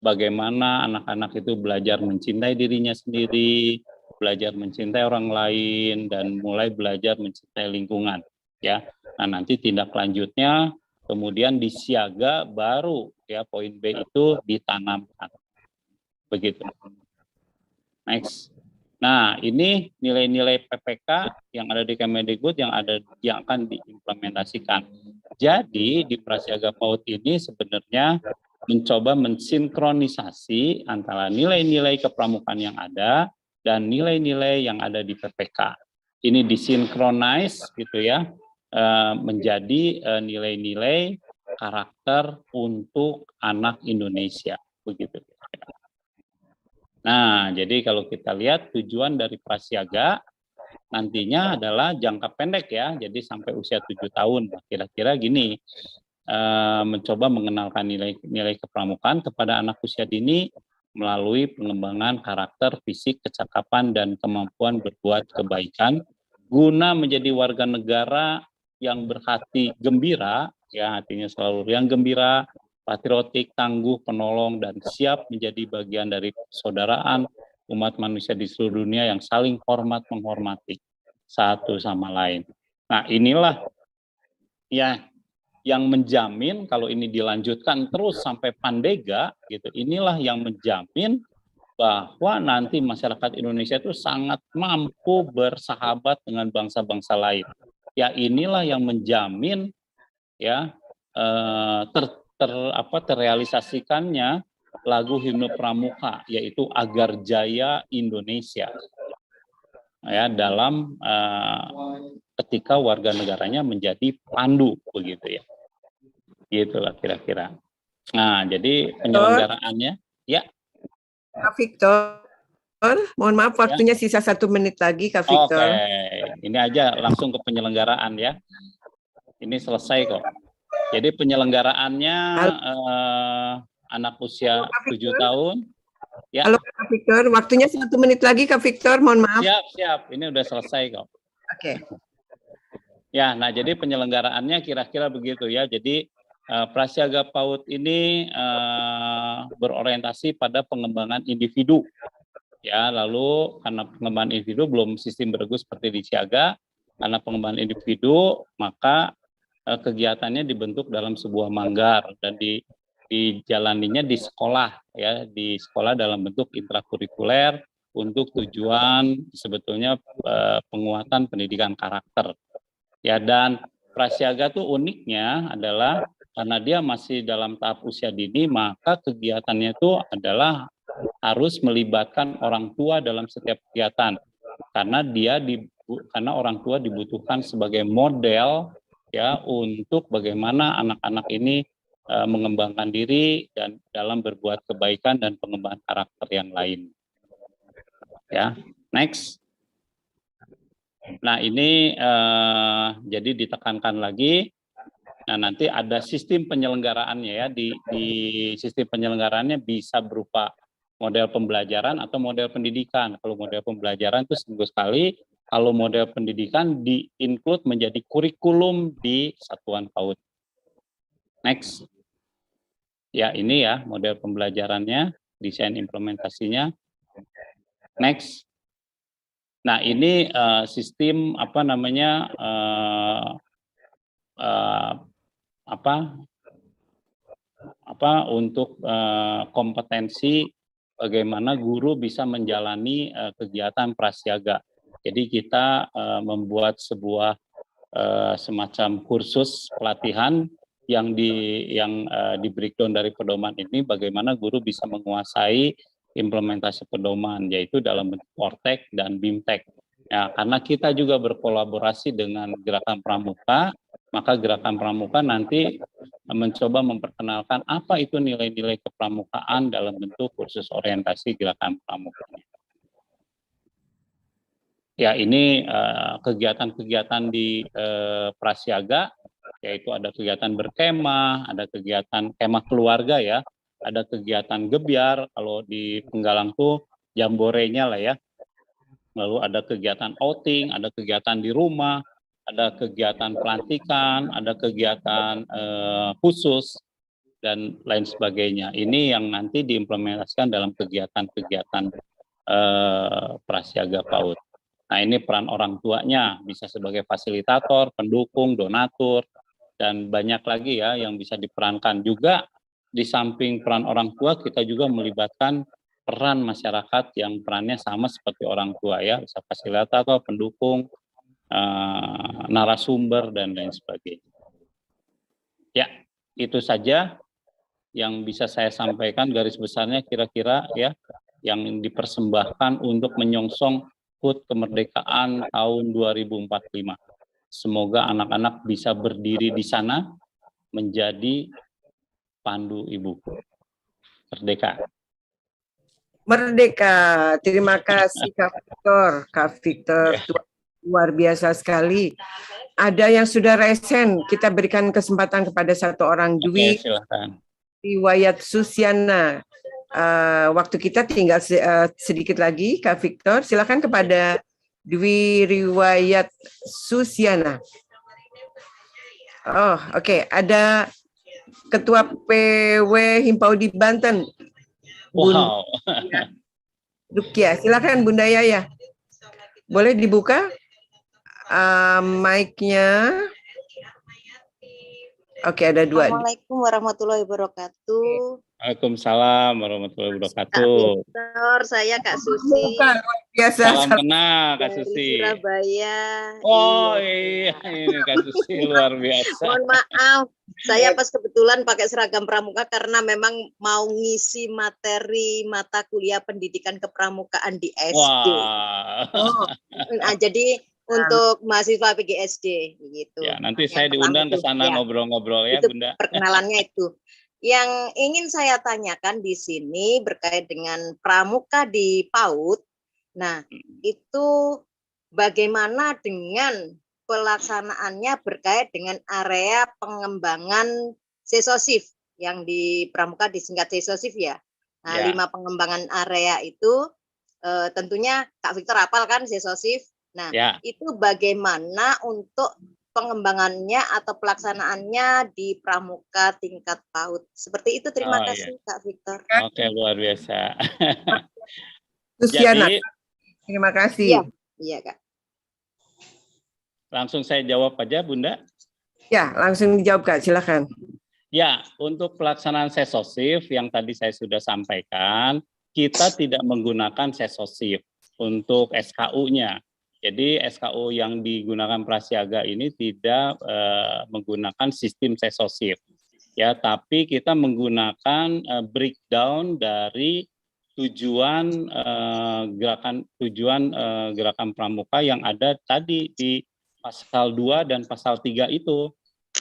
bagaimana anak-anak itu belajar mencintai dirinya sendiri, belajar mencintai orang lain, dan mulai belajar mencintai lingkungan, ya. Nah, nanti tindak lanjutnya kemudian di siaga baru, ya, poin B itu ditanamkan, begitu. Next. Nah, ini nilai-nilai PPK yang ada di Kemendikbud yang akan diimplementasikan. Jadi di prasiaga PAUD ini sebenarnya mencoba mensinkronisasi antara nilai-nilai kepramukaan yang ada dan nilai-nilai yang ada di PPK. Ini disinkronize gitu ya, menjadi nilai-nilai karakter untuk anak Indonesia, begitu. Nah, jadi kalau kita lihat tujuan dari prasiaga nantinya adalah jangka pendek, ya, jadi sampai usia 7 tahun, kira-kira gini, mencoba mengenalkan nilai-nilai kepramukaan kepada anak usia dini melalui pengembangan karakter, fisik, kecakapan, dan kemampuan berbuat kebaikan, guna menjadi warga negara yang berhati gembira, ya, hatinya selalu yang gembira, patriotik, tangguh, penolong, dan siap menjadi bagian dari persaudaraan umat manusia di seluruh dunia yang saling hormat menghormati satu sama lain. Nah, inilah ya yang menjamin kalau ini dilanjutkan terus sampai pandega, gitu. Inilah yang menjamin bahwa nanti masyarakat Indonesia itu sangat mampu bersahabat dengan bangsa-bangsa lain. Ya inilah yang menjamin ya terrealisasikannya lagu himne pramuka, yaitu Agar Jaya Indonesia, ya, dalam ketika warga negaranya menjadi pandu, begitu ya, gitulah kira-kira. Nah, jadi penyelenggaraannya, ya. Kak Victor, mohon maaf waktunya sisa 1 menit lagi, Kak Victor. Oke, ini aja langsung ke penyelenggaraan ya. Ini selesai kok. Jadi penyelenggaraannya anak usia 7 tahun. Ya. Halo Kak Victor, waktunya 1 menit lagi Kak Victor, mohon maaf. Siap. Ini udah selesai kok. Oke. Ya, nah jadi penyelenggaraannya kira-kira begitu ya. Jadi Prasiaga PAUD ini berorientasi pada pengembangan individu. Ya, lalu karena pengembangan individu belum sistem beregu seperti di Siaga, karena pengembangan individu maka kegiatannya dibentuk dalam sebuah manggar dan dijalaninya di sekolah ya, di sekolah dalam bentuk intrakurikuler untuk tujuan sebetulnya penguatan pendidikan karakter. Ya, dan Prasiaga tuh uniknya adalah karena dia masih dalam tahap usia dini, maka kegiatannya itu adalah harus melibatkan orang tua dalam setiap kegiatan, karena karena orang tua dibutuhkan sebagai model ya untuk bagaimana anak-anak ini mengembangkan diri dan dalam berbuat kebaikan dan pengembangan karakter yang lain. Ya, next. Nah ini jadi ditekankan lagi. Nah nanti ada sistem penyelenggaraannya ya, di sistem penyelenggaraannya bisa berupa model pembelajaran atau model pendidikan. Kalau model pembelajaran itu seminggu sekali, kalau model pendidikan di-include menjadi kurikulum di satuan PAUD. Next. Ya ini ya model pembelajarannya, desain implementasinya. Next. Nah ini sistem apa namanya untuk kompetensi bagaimana guru bisa menjalani kegiatan prasiaga. Jadi kita membuat sebuah semacam kursus pelatihan yang di breakdown dari pedoman ini, bagaimana guru bisa menguasai implementasi pedoman, yaitu dalam bentuk Ortek dan Bimtek. Ya, karena kita juga berkolaborasi dengan Gerakan Pramuka, maka Gerakan Pramuka nanti mencoba memperkenalkan apa itu nilai-nilai kepramukaan dalam bentuk kursus orientasi Gerakan Pramuka. Ya, ini kegiatan-kegiatan di Prasiaga, yaitu ada kegiatan berkemah, ada kegiatan kemah keluarga ya, ada kegiatan gebyar, kalau di Penggalang tuh jamborenya lah ya. Lalu ada kegiatan outing, ada kegiatan di rumah, ada kegiatan pelantikan, ada kegiatan khusus, dan lain sebagainya. Ini yang nanti diimplementasikan dalam kegiatan-kegiatan Prasiaga PAUD. Nah ini peran orang tuanya, bisa sebagai fasilitator, pendukung, donatur, dan banyak lagi ya yang bisa diperankan. Juga di samping peran orang tua, kita juga melibatkan peran masyarakat yang perannya sama seperti orang tua ya, bisa fasilitator, pendukung, narasumber, dan lain sebagainya. Ya, itu saja yang bisa saya sampaikan garis besarnya kira-kira ya, yang dipersembahkan untuk menyongsong HUT kemerdekaan tahun 2045. Semoga anak-anak bisa berdiri di sana menjadi pandu ibuku. Merdeka. Merdeka. Terima kasih Kak Victor. Kak Victor luar biasa sekali. Ada yang sudah resen, kita berikan kesempatan kepada satu orang, Dwi. Oke, silakan. Riwayat Susiana. Waktu kita tinggal sedikit lagi, Kak Victor. Silakan kepada Dwi Riwayat Susiana. Oh, oke. Ada Ketua PW Himpaudi Banten. Wow. Rukia, silakan Bunda Yaya. Boleh dibuka mic-nya. Oke, ada dua. Assalamualaikum warahmatullahi wabarakatuh. Waalaikumsalam warahmatullahi Kak wabarakatuh. Victor, saya Kak Susi Bukan, luar biasa. Salam kenal Kak dari Susi. Surabaya. Oh Iya. iya, ini Kak Susi luar biasa. Mohon maaf, saya pas kebetulan pakai seragam pramuka karena memang mau ngisi materi mata kuliah pendidikan kepramukaan di SD. Wah. Nah, jadi untuk mahasiswa PGSD gitu. Ya, nanti Yang saya diundang ke pertama sana itu, ya. ngobrol-ngobrol ya, Itu Bunda. perkenalannya itu. Yang ingin saya tanyakan di sini berkait dengan pramuka di PAUD. Nah, itu bagaimana dengan pelaksanaannya berkait dengan area pengembangan sesosif yang di pramuka disingkat sesosif ya. Nah, Ya. 5 pengembangan area itu tentunya Kak Victor hafal kan sesosif. Nah, Ya. itu bagaimana untuk pengembangannya atau pelaksanaannya di pramuka tingkat PAUD. Seperti itu, terima Oh, kasih Kak Victor. Oke, luar biasa. Susiana, Jadi terima Iya, kasih. iya Kak. langsung saya jawab aja, Bunda. Ya, langsung dijawab Kak, silakan. Ya, untuk pelaksanaan sesosif yang tadi saya sudah sampaikan, kita tidak menggunakan sesosif untuk SKU-nya. Jadi SKU yang digunakan prasiaga ini tidak menggunakan sistem sesosif. Ya, tapi kita menggunakan breakdown dari tujuan gerakan pramuka yang ada tadi di pasal 2 dan pasal 3 itu.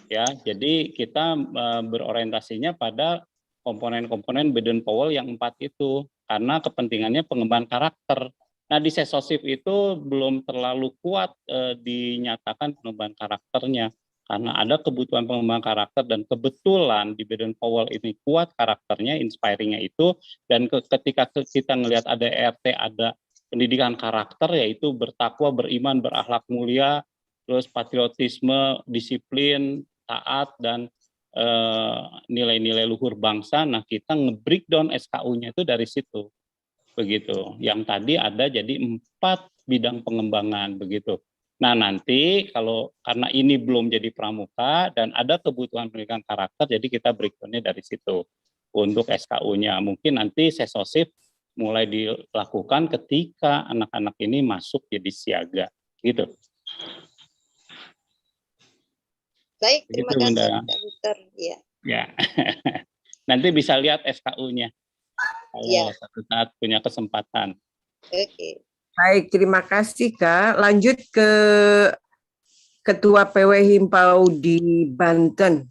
Ya, jadi kita berorientasinya pada komponen-komponen Baden Powell yang 4 itu karena kepentingannya pengembangan karakter. Nah, di sesosif itu belum terlalu kuat dinyatakan pengembangan karakternya karena ada kebutuhan pengembangan karakter dan kebetulan di Baden Powell ini kuat karakternya, inspiringnya itu, dan ketika kita melihat ada ERT, ada pendidikan karakter yaitu bertakwa, beriman, berakhlak mulia, terus patriotisme, disiplin, taat, dan nilai-nilai luhur bangsa. Nah, kita nge-breakdown SKU-nya itu dari situ. Begitu. Yang tadi ada jadi 4 bidang pengembangan begitu. Nah, nanti karena ini belum jadi pramuka dan ada kebutuhan pendidikan karakter, jadi kita breakdown-nya dari situ untuk SKU-nya. Mungkin nanti sesosif mulai dilakukan ketika anak-anak ini masuk jadi siaga gitu. Baik, terima Begitu, kasih Bunda. Kak Victor. Ya. Ya. Nanti bisa lihat SKU-nya kalau Ya. satu saat punya kesempatan. Oke. Baik, terima kasih Kak. Lanjut ke Ketua PW Himpau di Banten.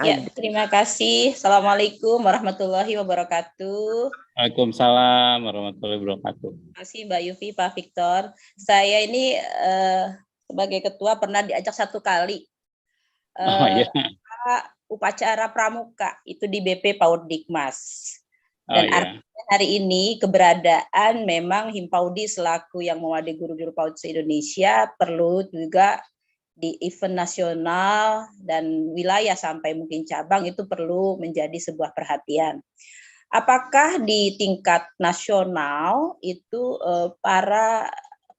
Ya, terima kasih. Assalamualaikum warahmatullahi wabarakatuh. Waalaikumsalam warahmatullahi wabarakatuh. Terima kasih Mbak Yufi, Pak Victor. Saya ini sebagai ketua pernah diajak 1 kali Iya. upacara pramuka itu di BP PAUD Dikmas. Oh, Dan iya. artinya hari ini keberadaan memang Himpaudi selaku yang mewadahi guru-guru PAUD se-Indonesia perlu juga di event nasional dan wilayah sampai mungkin cabang itu perlu menjadi sebuah perhatian. Apakah di tingkat nasional itu para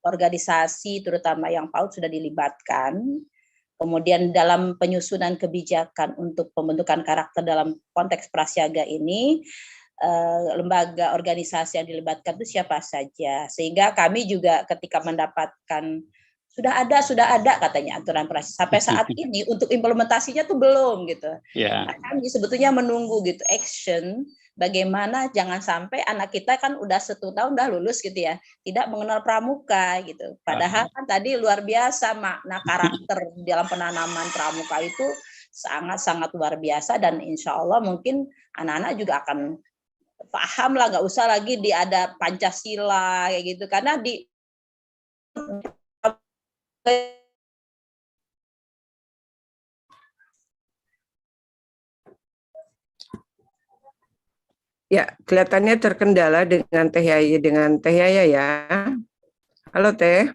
organisasi terutama yang PAUD sudah dilibatkan, kemudian dalam penyusunan kebijakan untuk pembentukan karakter dalam konteks prasiaga ini, lembaga organisasi yang dilibatkan itu siapa saja, sehingga kami juga ketika mendapatkan sudah ada katanya aturan prasiaga sampai saat ini untuk implementasinya tuh belum gitu. Ya. Nah, kami sebetulnya menunggu gitu action bagaimana jangan sampai anak kita kan udah 1 tahun udah lulus gitu ya tidak mengenal pramuka gitu. Padahal kan tadi luar biasa makna karakter dalam penanaman pramuka itu sangat-sangat luar biasa dan insya Allah mungkin anak-anak juga akan paham lah, nggak usah lagi ada Pancasila kayak gitu karena di Ya, kelihatannya terkendala dengan Teh Yaya ya. Halo Teh.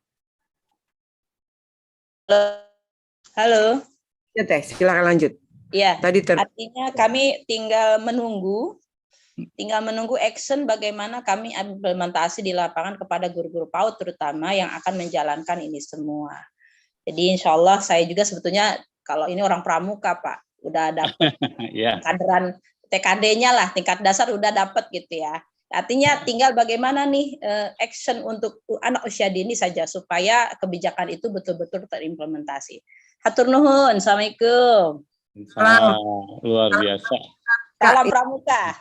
Halo. Ya Teh, silakan lanjut. Ya, Tadi artinya kami tinggal menunggu action bagaimana kami implementasi di lapangan kepada guru-guru PAUD terutama yang akan menjalankan ini semua. Jadi insya Allah saya juga sebetulnya kalau ini orang pramuka Pak, udah dapat kaderan TKD-nya lah, tingkat dasar udah dapat gitu ya. Artinya tinggal bagaimana nih action untuk anak usia dini saja supaya kebijakan itu betul-betul terimplementasi. Hatur nuhun, assalamualaikum. Salam, luar biasa. Salam pramuka.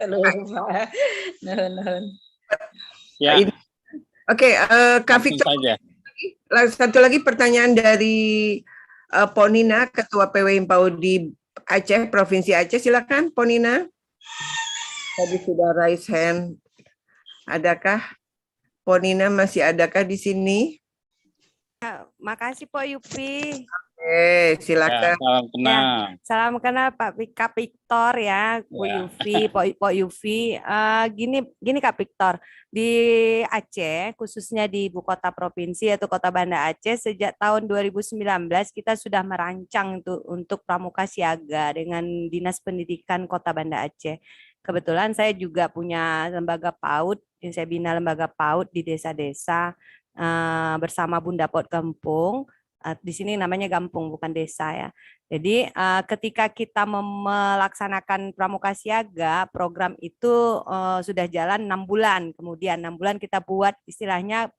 Lupa. Nuhun. Ya, Oke, Kak langsung Victor, saja. satu lagi pertanyaan dari Ponina, Ketua PW Himpaudi Aceh, Provinsi Aceh. Silakan, Ponina. Tadi sudah raise hand. Adakah Ponina masih adakah di sini? Makasih Po Yupi. Oke, Ya, silakan. salam kenal. Salam kenal Pak Kak Victor ya, Po Ya. Yufi, Po Yufi. Gini Kak Victor, di Aceh khususnya di ibu kota provinsi yaitu Kota Banda Aceh sejak tahun 2019 kita sudah merancang untuk pramuka siaga dengan Dinas Pendidikan Kota Banda Aceh. Kebetulan saya juga punya lembaga PAUD, saya bina lembaga PAUD di desa-desa bersama Bunda PAUD Gampung. Di sini namanya Gampung bukan desa ya. Jadi ketika kita melaksanakan pramuka siaga, program itu sudah jalan 6 bulan. Kemudian 6 bulan kita buat istilahnya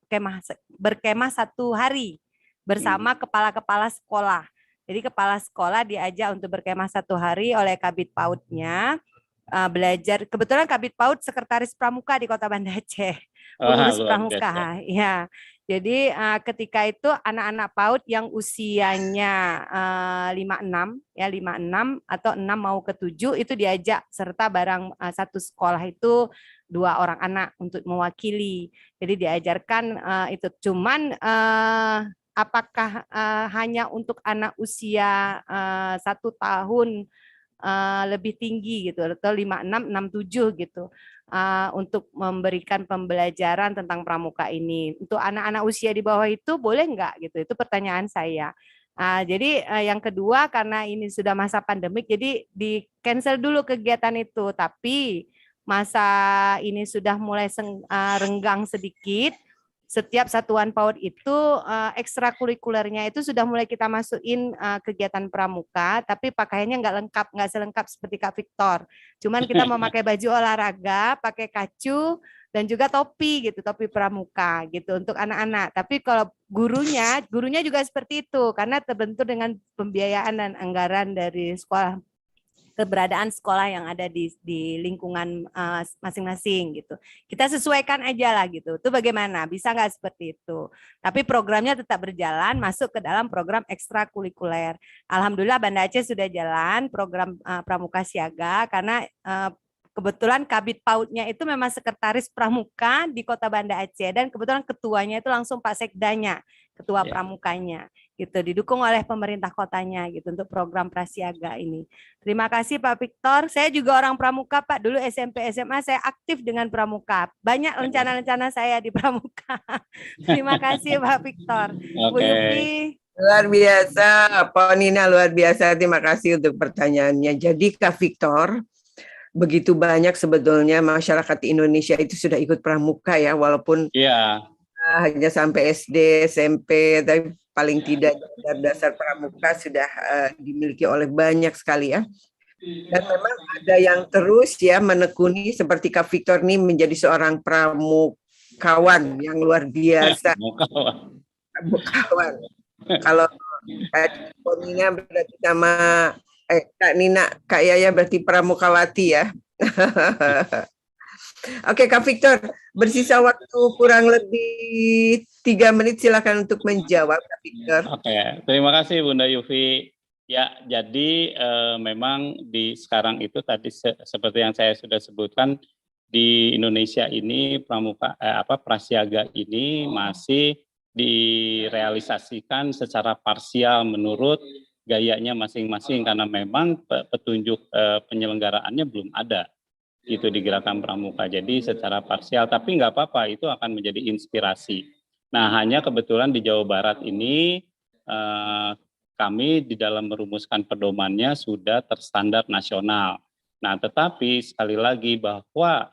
berkemah 1 hari bersama kepala-kepala sekolah. Jadi kepala sekolah diajak untuk berkemah 1 hari oleh Kabid PAUD-nya. Belajar, kebetulan Kabid PAUD sekretaris pramuka di Kota Banda Aceh, pengurus pramuka ya. Jadi ketika itu anak-anak PAUD yang usianya 56 ya 56 atau 6 mau ke 7 itu diajak serta barang satu sekolah itu 2 orang anak untuk mewakili. Jadi diajarkan itu cuman apakah hanya untuk anak usia 1 tahun lebih tinggi gitu atau 56 67 gitu untuk memberikan pembelajaran tentang pramuka ini. Untuk anak-anak usia di bawah itu boleh enggak gitu? Itu pertanyaan saya. Jadi yang kedua karena ini sudah masa pandemik jadi di cancel dulu kegiatan itu, tapi masa ini sudah mulai renggang sedikit. Setiap satuan PAUD itu ekstrakurikulernya itu sudah mulai kita masukin kegiatan pramuka, tapi pakaiannya nggak selengkap seperti Kak Victor. Cuman kita memakai baju olahraga, pakai kacu dan juga topi gitu, topi pramuka gitu untuk anak-anak. Tapi kalau gurunya juga seperti itu karena terbentur dengan pembiayaan dan anggaran dari sekolah, keberadaan sekolah yang ada di lingkungan masing-masing gitu. Kita sesuaikan aja lah gitu. Itu bagaimana? Bisa nggak seperti itu? Tapi programnya tetap berjalan, masuk ke dalam program ekstrakurikuler. Alhamdulillah Banda Aceh sudah jalan program pramuka siaga karena kebetulan Kabid PAUD-nya itu memang sekretaris pramuka di Kota Banda Aceh dan kebetulan ketuanya itu langsung Pak Sekdanya, ketua pramukanya gitu, didukung oleh pemerintah kotanya gitu untuk program prasiaga ini. Terima kasih Pak Victor. Saya juga orang pramuka Pak, dulu SMP SMA saya aktif dengan pramuka. Banyak rencana-rencana saya di pramuka. Terima kasih Pak Victor. Bu Yupi. Luar biasa, Ponina luar biasa. Terima kasih untuk pertanyaannya. Jadi Kak Victor, begitu banyak sebetulnya masyarakat Indonesia itu sudah ikut pramuka ya, walaupun hanya sampai SD, SMP, tapi paling tidak dasar pramuka sudah dimiliki oleh banyak sekali ya. Dan memang ada yang terus ya menekuni seperti Kak Victor ini menjadi seorang pramukawan yang luar biasa. Pramukawan. Kalau Kak Ponina berarti sama Kak Nina, Kak Yaya berarti pramukawati ya. Oke Kak Victor, bersisa waktu kurang lebih 3 menit, silakan untuk menjawab Kak Victor. Oke, terima kasih Bunda Yufi. Ya, jadi memang di sekarang itu tadi seperti yang saya sudah sebutkan di Indonesia ini pramuka prasiaga ini masih direalisasikan secara parsial menurut gayanya masing-masing karena memang petunjuk penyelenggaraannya belum ada itu di gerakan pramuka. Jadi secara parsial, tapi nggak apa-apa, itu akan menjadi inspirasi. Nah, hanya kebetulan di Jawa Barat ini kami di dalam merumuskan pedomannya sudah terstandar nasional. Nah, tetapi sekali lagi bahwa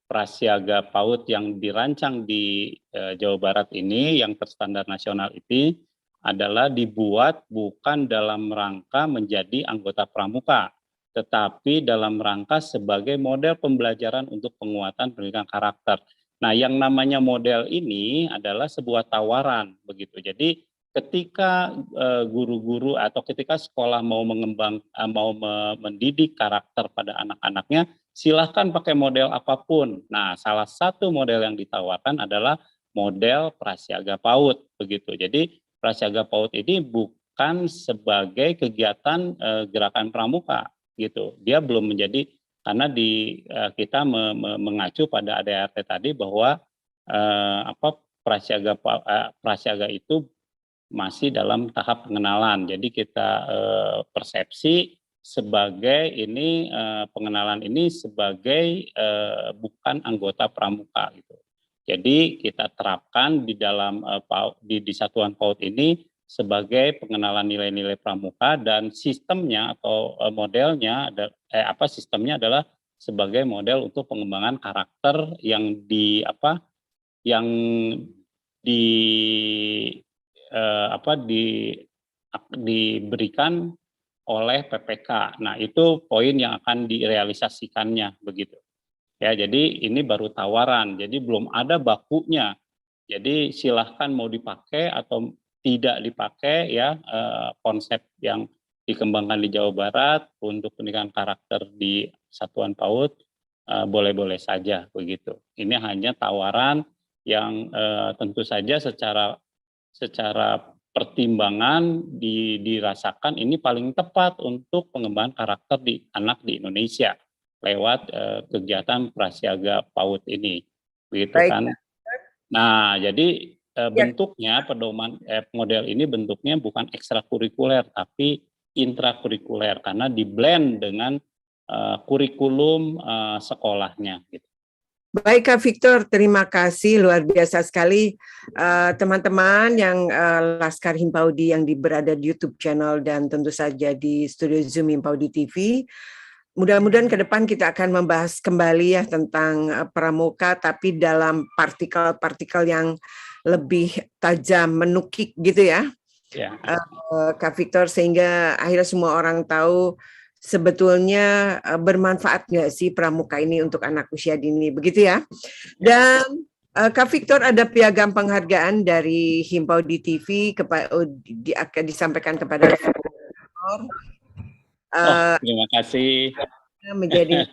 prasiaga PAUD yang dirancang di Jawa Barat ini yang terstandar nasional ini adalah dibuat bukan dalam rangka menjadi anggota pramuka, tetapi dalam rangka sebagai model pembelajaran untuk penguatan pendidikan karakter. Nah, yang namanya model ini adalah sebuah tawaran begitu. Jadi ketika guru-guru atau ketika sekolah mau mendidik karakter pada anak-anaknya, silahkan pakai model apapun. Nah, salah satu model yang ditawarkan adalah model prasiaga PAUD begitu. Jadi prasiaga PAUD ini bukan sebagai kegiatan gerakan pramuka gitu. Dia belum menjadi, karena kita mengacu pada ADART tadi bahwa prasiaga itu masih dalam tahap pengenalan. Jadi kita persepsi sebagai ini pengenalan ini sebagai bukan anggota pramuka gitu. Jadi kita terapkan di dalam di satuan PAUD ini sebagai pengenalan nilai-nilai pramuka, dan sistemnya atau modelnya sistemnya adalah sebagai model untuk pengembangan karakter yang diberikan oleh PPK. Nah, itu poin yang akan direalisasikannya begitu. Ya, jadi ini baru tawaran, jadi belum ada bakunya. Jadi silahkan mau dipakai atau tidak dipakai ya, konsep yang dikembangkan di Jawa Barat untuk pendidikan karakter di satuan PAUD boleh-boleh saja begitu. Ini hanya tawaran yang tentu saja secara pertimbangan dirasakan ini paling tepat untuk pengembangan karakter di anak di Indonesia lewat kegiatan prasiaga PAUD ini, begitu kan? Nah, jadi bentuknya pedoman model ini bentuknya bukan ekstrakurikuler tapi intrakurikuler karena diblend dengan kurikulum sekolahnya. Gitu. Baik Kak Victor, terima kasih luar biasa sekali teman-teman yang Laskar Himpaudi yang berada di YouTube channel dan tentu saja di studio Zoom Himpaudi TV. Mudah-mudahan ke depan kita akan membahas kembali ya tentang pramuka, tapi dalam partikel-partikel yang lebih tajam, menukik gitu ya. Ya. Kak Victor, sehingga akhirnya semua orang tahu sebetulnya bermanfaat nggak sih pramuka ini untuk anak usia dini, begitu ya. Dan Kak Victor, ada piagam penghargaan dari Himpaudi TV akan disampaikan kepada Kak Victor. Terima kasih. Menjadi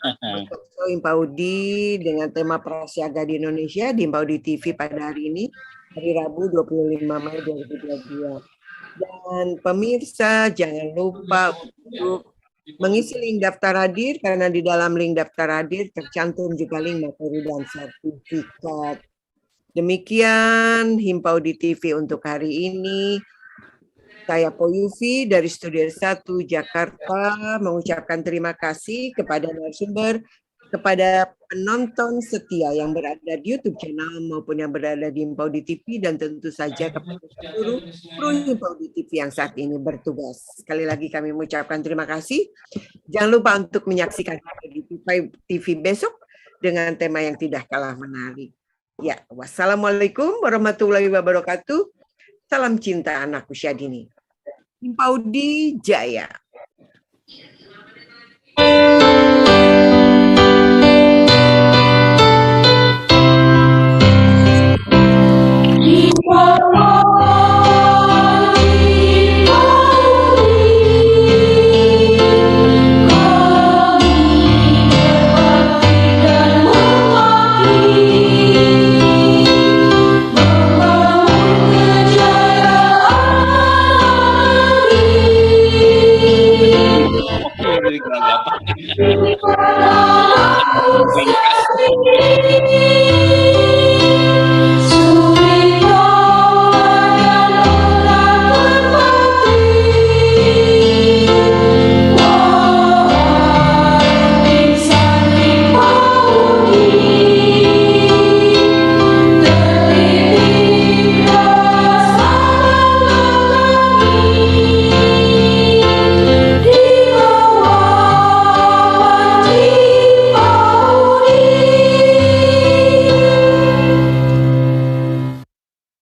Himpaudi dengan tema prasiaga di Indonesia di Himpaudi TV pada hari ini, hari Rabu 25 Mei 2022. Dan pemirsa jangan lupa untuk mengisi link daftar hadir, karena di dalam link daftar hadir tercantum juga link materi dan sertifikat. Demikian Himpaudi TV untuk hari ini. Saya Po Yufi dari Studio 1 Jakarta mengucapkan terima kasih kepada narasumber, kepada penonton setia yang berada di YouTube channel maupun yang berada di Himpaudi TV, dan tentu saja kepada seluruh kru Himpaudi TV yang saat ini bertugas. Sekali lagi kami mengucapkan terima kasih. Jangan lupa untuk menyaksikan di TV besok dengan tema yang tidak kalah menarik. Ya, wassalamualaikum warahmatullahi wabarakatuh. Salam cinta anak usia dini. Himpaudi Jaya.